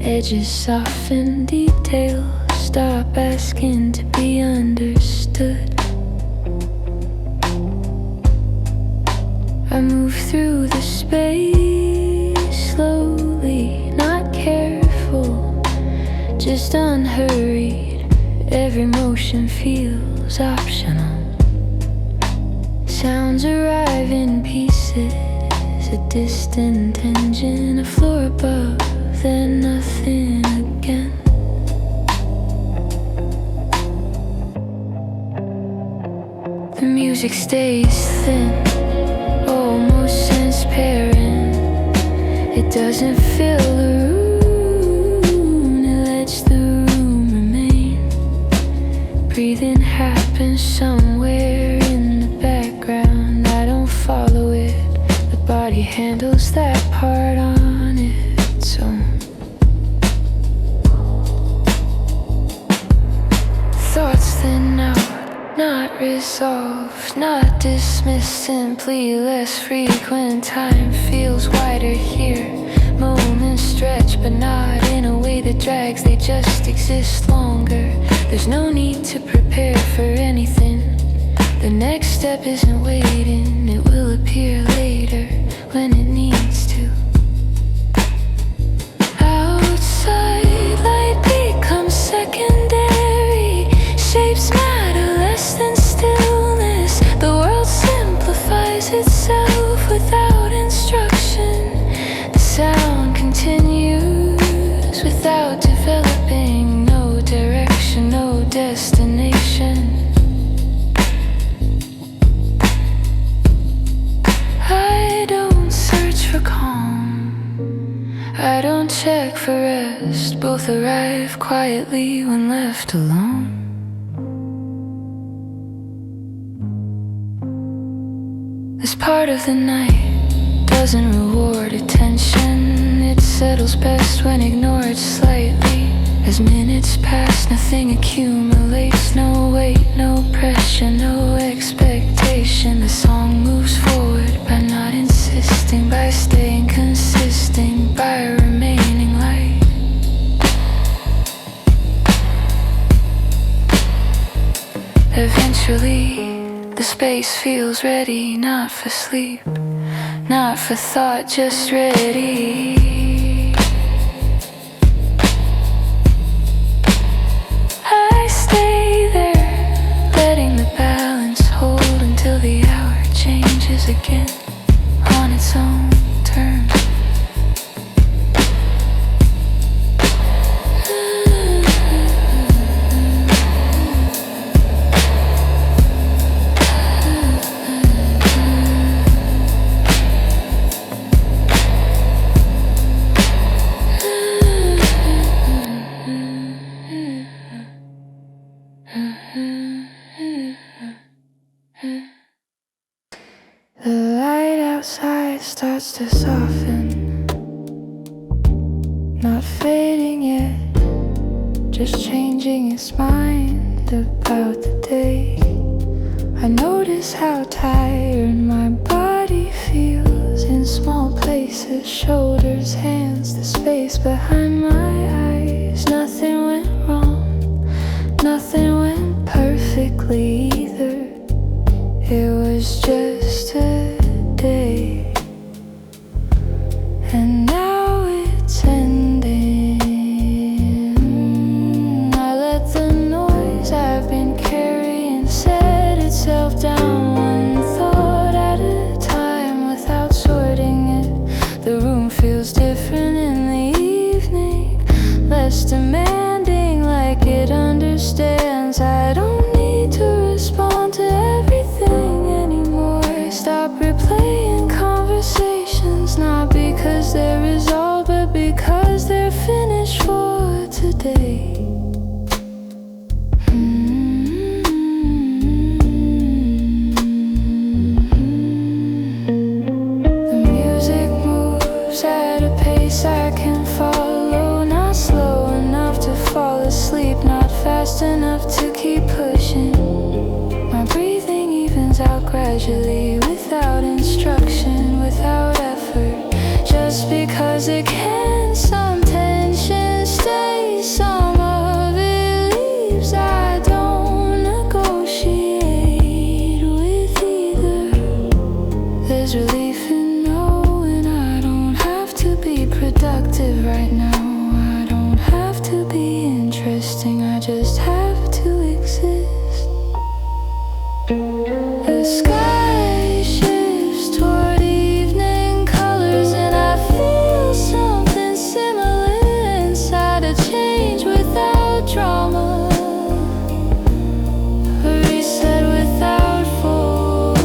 A: Edges soften, details stop asking to be understood. I move through the space slowly, not careful, just unhurried. Every motion feels optional. Sounds arrive in pieces, a distant engine, a floor above, then nothing again. The music stays thin, almost transparent. It doesn't fill the room, it lets the room remain. Breathing happens somewhere in the background. I don't follow it, the body handles that part on its own. Thoughts thin out, not resolved, not dismissed, simply less frequent. Time feels wider here. Moments stretch, but not in a way that drags, they just exist longer. There's no need to prepare for anything. The next step isn't waiting, it will appear later when it needs to. Outside, light becomes secondary. Shapes matter less than stillness. The world simplifies itself without instruction. The sound continues without developing. No direction, no destination. I don't search for calm, I don't check for rest. Both arrive quietly when left alone. This part of the night doesn't reward attention. It settles best when ignored slightly. As minutes pass, nothing accumulates. No weight, no pressure, no expectation. The song moves forward by not insisting, by staying consistent, by remaining light. Eventually, the space feels ready, not for sleep, not for thought, just ready. I stay there, letting the balance hold until the hour changes again on its own terms. The light outside starts to soften, not fading yet, just changing its mind about the day. I notice how tired my body feels in small places, shoulders, hands, the space behind my eyes. Nothing went wrong, nothing went perfectly either. It was just a day, and now it's ending. I let the noise I've been carrying set itself down, one thought at a time, without sorting it. The room feels different in the evening, less demanding, like it understands. I don't need to destruction without effort. Just because it can, some tension stays, some of it leaves. I don't negotiate with either. There's relief in knowing I don't have to be productive right now. I don't have to be interesting, I just have to exist. The sky shifts toward evening colors, and I feel something similar inside. A change without drama, a reset without force.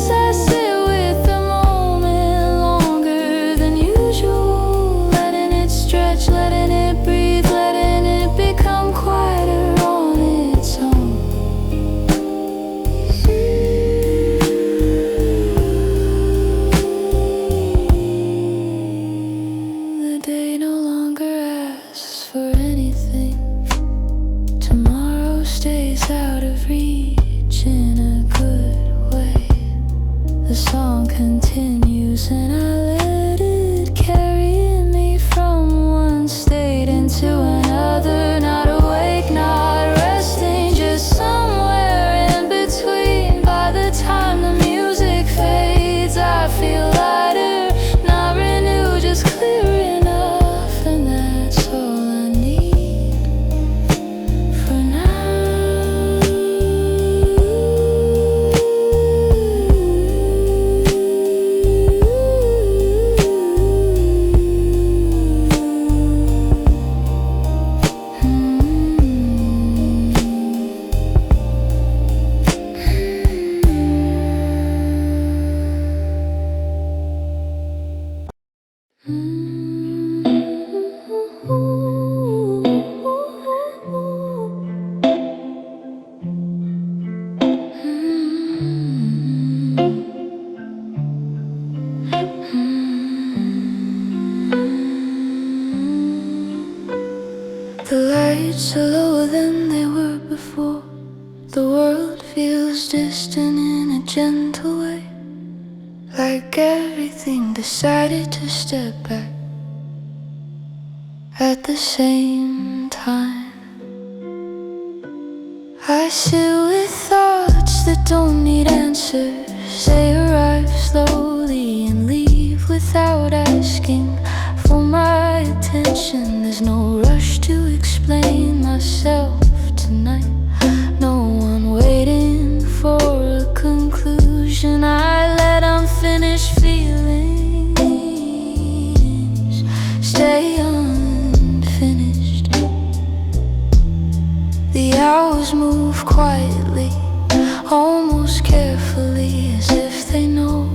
A: I sit with the moment longer than usual, letting it stretch, letting it breathe, letting it become quieter on its own. The day no longer asks for anything. Tomorrow stays out of reach in a good way. The song continues and I let it carry me from one state into another. Not awake, not resting, just somewhere in between. By the time the music fades, I feel lighter, not renewed, just clear enough. And that's all I need for The lights are lower than they were before. The world feels distant in a gentle way, like everything decided to step back at the same time. I sit with thoughts that don't need answers. They arrive slowly and leave without asking for my attention. There's no rush to explain myself tonight. No one waiting for a conclusion. I let unfinished feelings stay unfinished. The hours move quietly, almost carefully, as if they know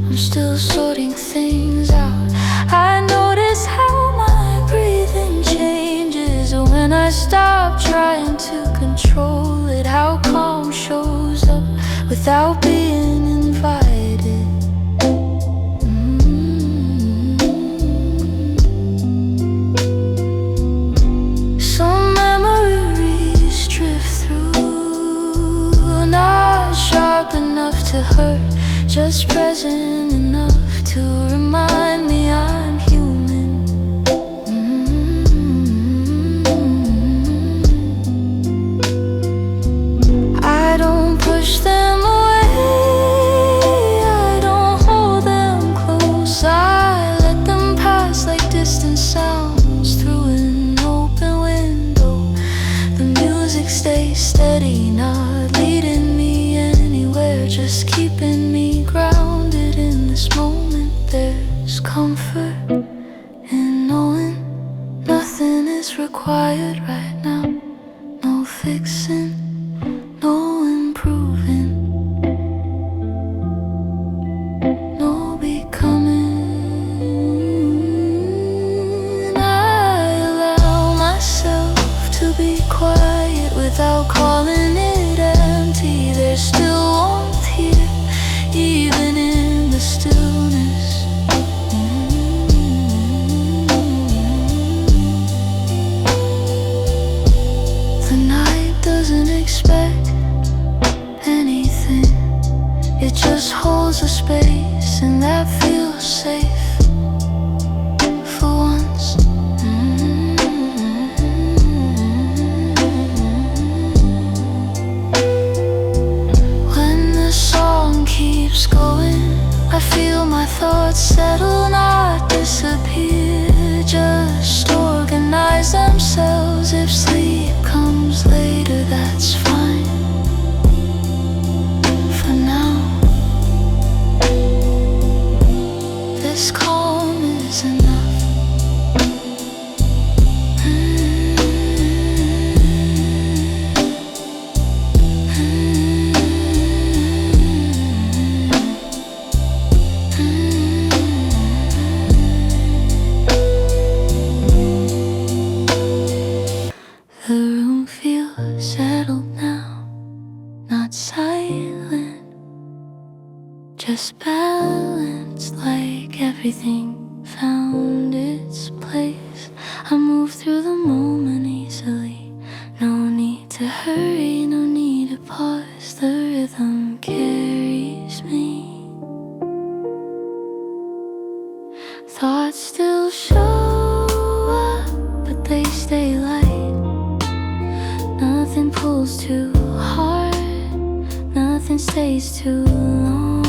A: I'm still sorting things out. I notice how my breathing changes when I stop trying to control it. How calm shows up without being invited. Some memories drift through, not sharp enough to hurt, just present enough to remind me I'm human. I don't push them away, I don't hold them close. I let them pass like distant sounds through an open window. The music stays steady, not leading me anywhere, just keeping me grounded in this moment. There's comfort in knowing nothing is required right now. No fixing, no improving, no becoming. I allow myself to be quiet without calling it empty. There's still warmth here, even in the stillness. holds a space and that feels safe for once. When the song keeps going, I feel my thoughts settle, not disappear, just organize themselves. If sleep comes later, that's fine. For now, this calm is enough. The room feels settled now, not silent, just balanced, like everything found its place. I move through the moment easily, no need to hurry, no need to pause. The rhythm carries me. Thoughts still show up, but they stay light. Nothing pulls too hard, nothing stays too long.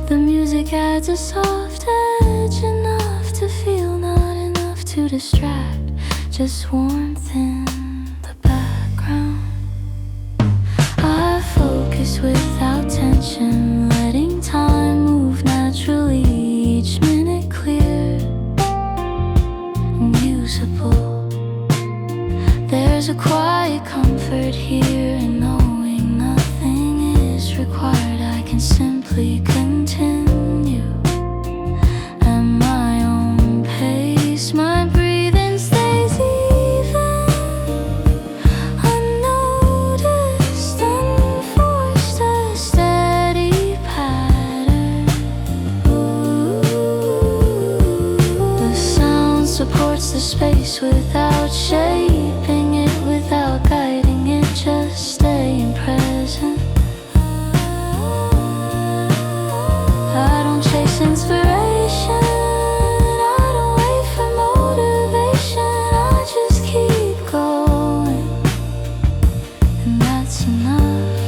A: The music adds a soft edge, enough to feel, not enough to distract, just warmth in the background. I focus without tension, letting time move naturally, each minute clear and usable. There's a quiet comfort here in knowing nothing is required. I can simply continue at my own pace. My breathing stays even, unnoticed, unforced, a steady pattern. The sound supports the space without shaping it, without guiding it, just staying present. I don't chase inspiration, I don't wait for motivation, I just keep going, and that's enough.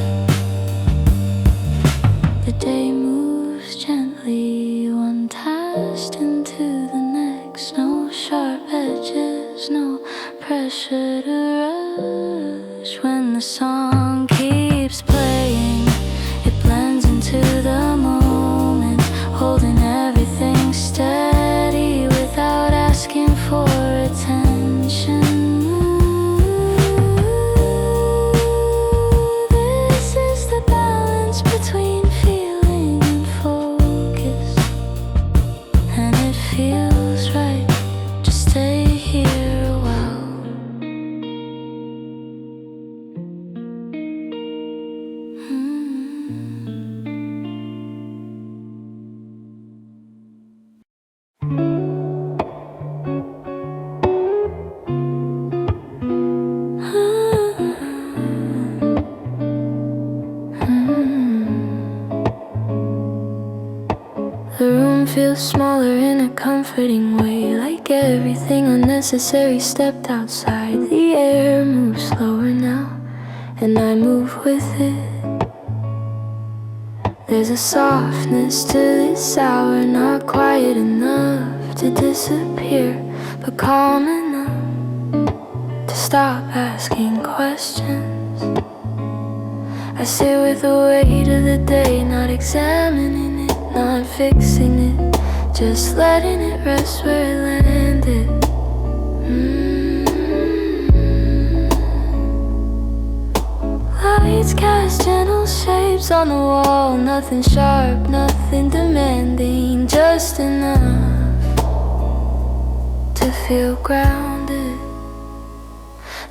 A: The day moves gently, one task into the next. No sharp edges, no pressure to rush. When the song keeps playing, it blends into the moment, holding everything steady without asking for attention. This is the balance between feeling and focus, and it feels right. Just stay here a while. The room feels smaller in a comforting way, like everything unnecessary stepped outside. The air moves slower now, and I move with it. There's a softness to this hour, not quiet enough to disappear, but calm enough to stop asking questions. I sit with the weight of the day, not examining it, not fixing it, just letting it rest where it landed. Lights cast gentle shapes on the wall, nothing sharp, nothing demanding, just enough to feel grounded.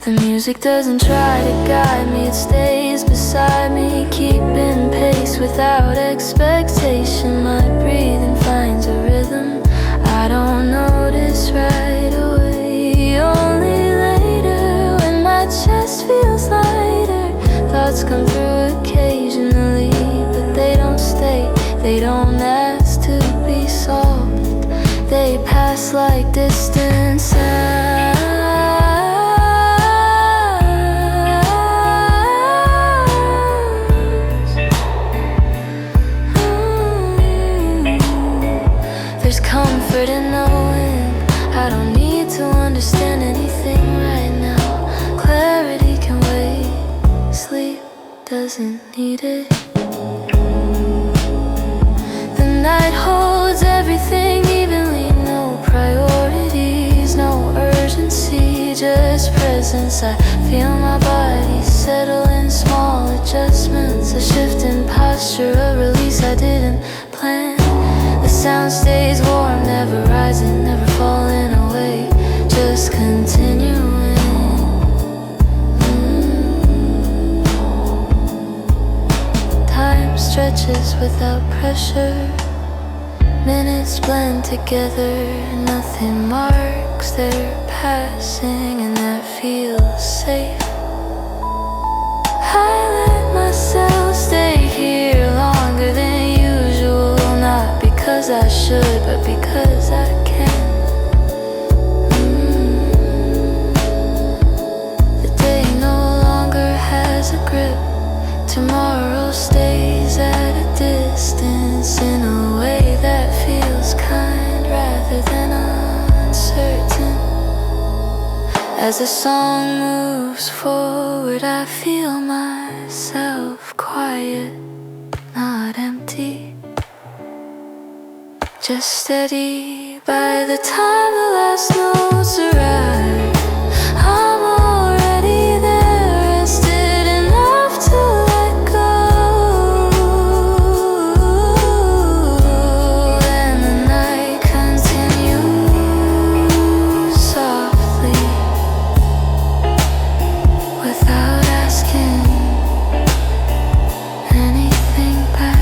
A: The music doesn't try to guide me, it stays beside me, keeping pace without expectation. My breathing finds a rhythm I don't notice right away, only later when my chest feels lighter. Thoughts come through occasionally. comfort in knowing I don't need to understand anything right now. Clarity can wait, sleep doesn't need it. The night holds everything evenly, no priorities, no urgency, just presence. I feel my body settle in small adjustments, a shift in posture, a release I didn't plan. The sound stays warm, never rising, never falling away, just continuing. Time stretches without pressure, minutes blend together, nothing marks their passing, and that feels safe. I let myself stay here longer than usual, not because I should, but because I can. The day no longer has a grip, tomorrow stays at a distance, in a way that feels kind rather than uncertain. As the song moves forward, I feel myself quiet, not empty, just steady. By the time the last notes arrive, I'm already there, rested enough to let go. And the night continues softly, without asking anything back.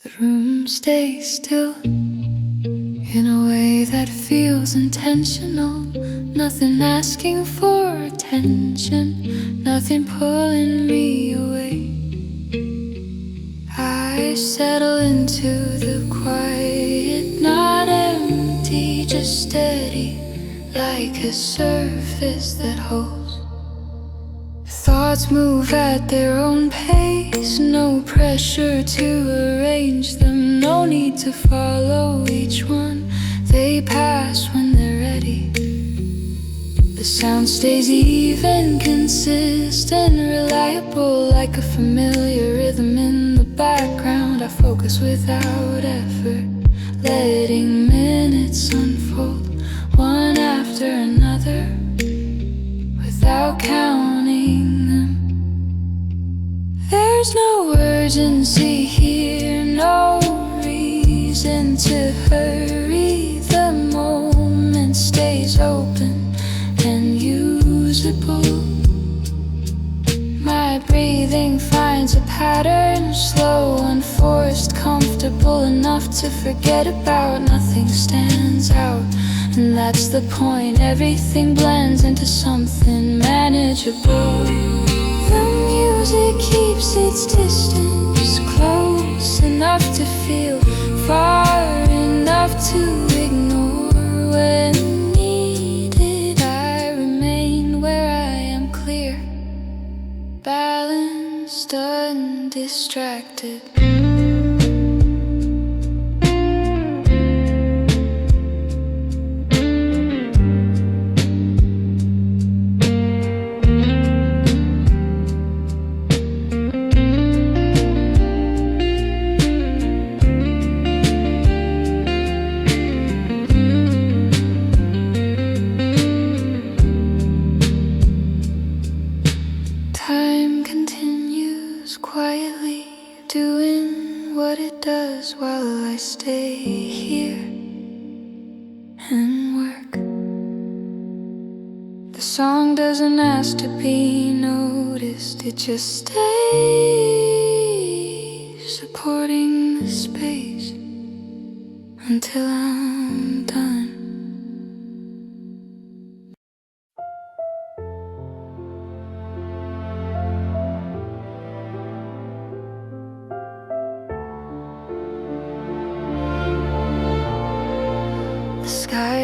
A: The room stays still in a way that feels intentional, nothing asking for attention, nothing pulling me away. I settle into the quiet, not empty, just steady, like a surface that holds. Thoughts move at their own pace, no pressure to arrange them, no need to follow each one, they pass when they're ready. The sound stays even, consistent, reliable, like a familiar rhythm in the background. I focus without effort, letting minutes unfold, one after another, without counting them. There's no urgency here, no reason to hurry. The moment stays open and usable. My breathing finds a pattern, slow, unforced, comfortable enough to forget about. Nothing stands out, and that's the point. Everything blends into something manageable. The music keeps its distance, close enough to feel, far enough to ignore. When needed, I remain where I am, clear, balanced, undistracted. Time continues quietly, doing what it does while I stay here and work. The song doesn't ask to be noticed, it just stays, supporting the space until I'm done.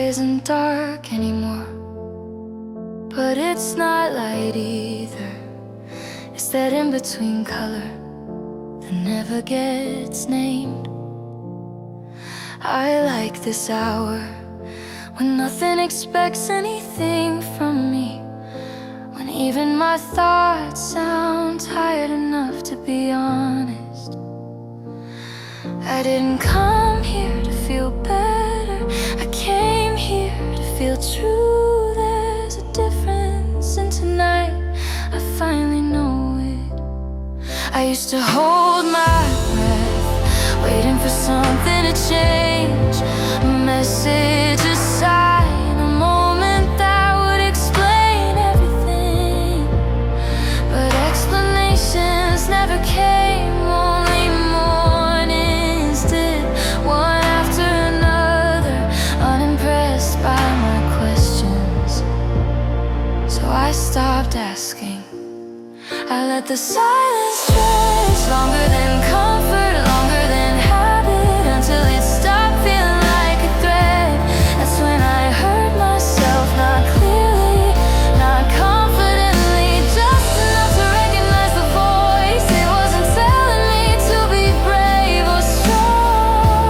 A: isn't dark anymore, but it's not light either. It's that in-between color that never gets named. I like this hour when nothing expects anything from me, when even my thoughts sound tired enough to be honest. I didn't come here to feel better, I came here to feel true. There's a difference, and tonight I finally know it. I used to hold my breath, waiting for something to change, a message, a sign, a moment that would explain everything. But explanations never came, only mornings did, one after another, unimpressed by my questions. So I stopped asking. I let the silence stretch longer than comfort, longer than habit, until it stopped feeling like a threat. That's when I heard myself, not clearly, not confidently, just enough to recognize the voice. It wasn't telling me to be brave or strong,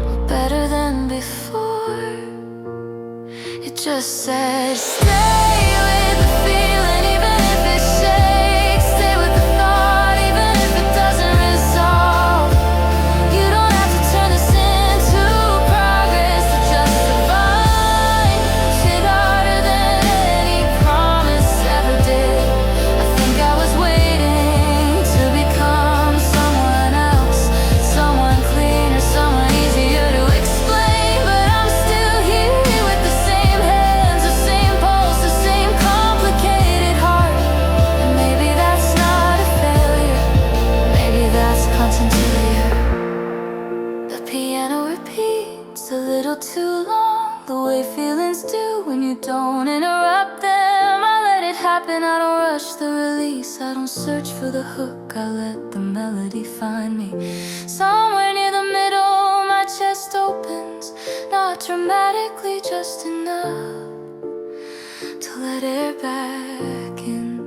A: or better than before. It just said, stay with the feeling, even if it shakes. Stay with the thought, even if it doesn't resolve. You don't have to turn this into progress to just survive. Hit harder than any promise ever did. I think I was waiting to become someone else, someone cleaner, someone easier to explain. But I'm still here with the same hands, the same pulse, the same complicated heart. And maybe that's not a failure, maybe that's content to hear. The piano repeats a little too long, the way feelings do when you don't interrupt them. I let it happen, I don't rush the release, I don't search for the hook, I let the melody find me. Somewhere near the middle, my chest opens, not dramatically, just enough to let air back in.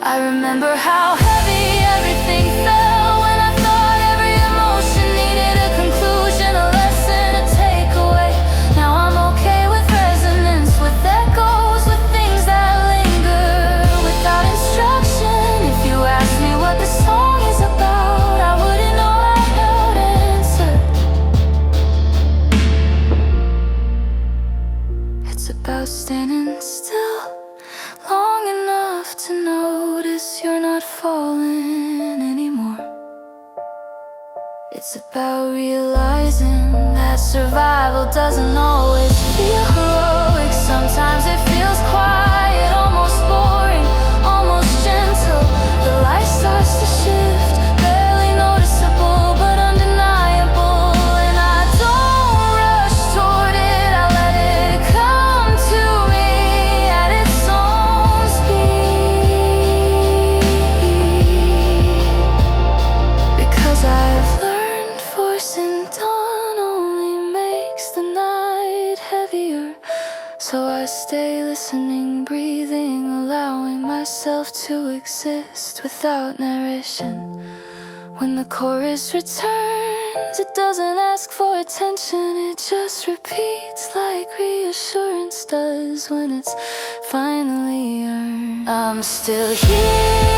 A: I remember how heavy everything felt when I thought every emotion needed a conclusion, a lesson, a takeaway. Now I'm okay with resonance, with echoes, with things that linger without instruction. If you ask me what the song is about, I wouldn't know how to answer. It's about standing still long enough to notice you're not falling anymore. It's about realizing that survival doesn't always feel heroic. Sometimes it feels quiet, almost boring, almost gentle. The light starts to shift, barely noticeable but undeniable. And I don't rush toward it, I let it come to me at its own speed. Because I've learned forcing dawn only makes the night heavier. So I stay listening, breathing, allowing myself to exist without narration. When the chorus returns, it doesn't ask for attention, it just repeats like reassurance does when it's finally earned. I'm still here.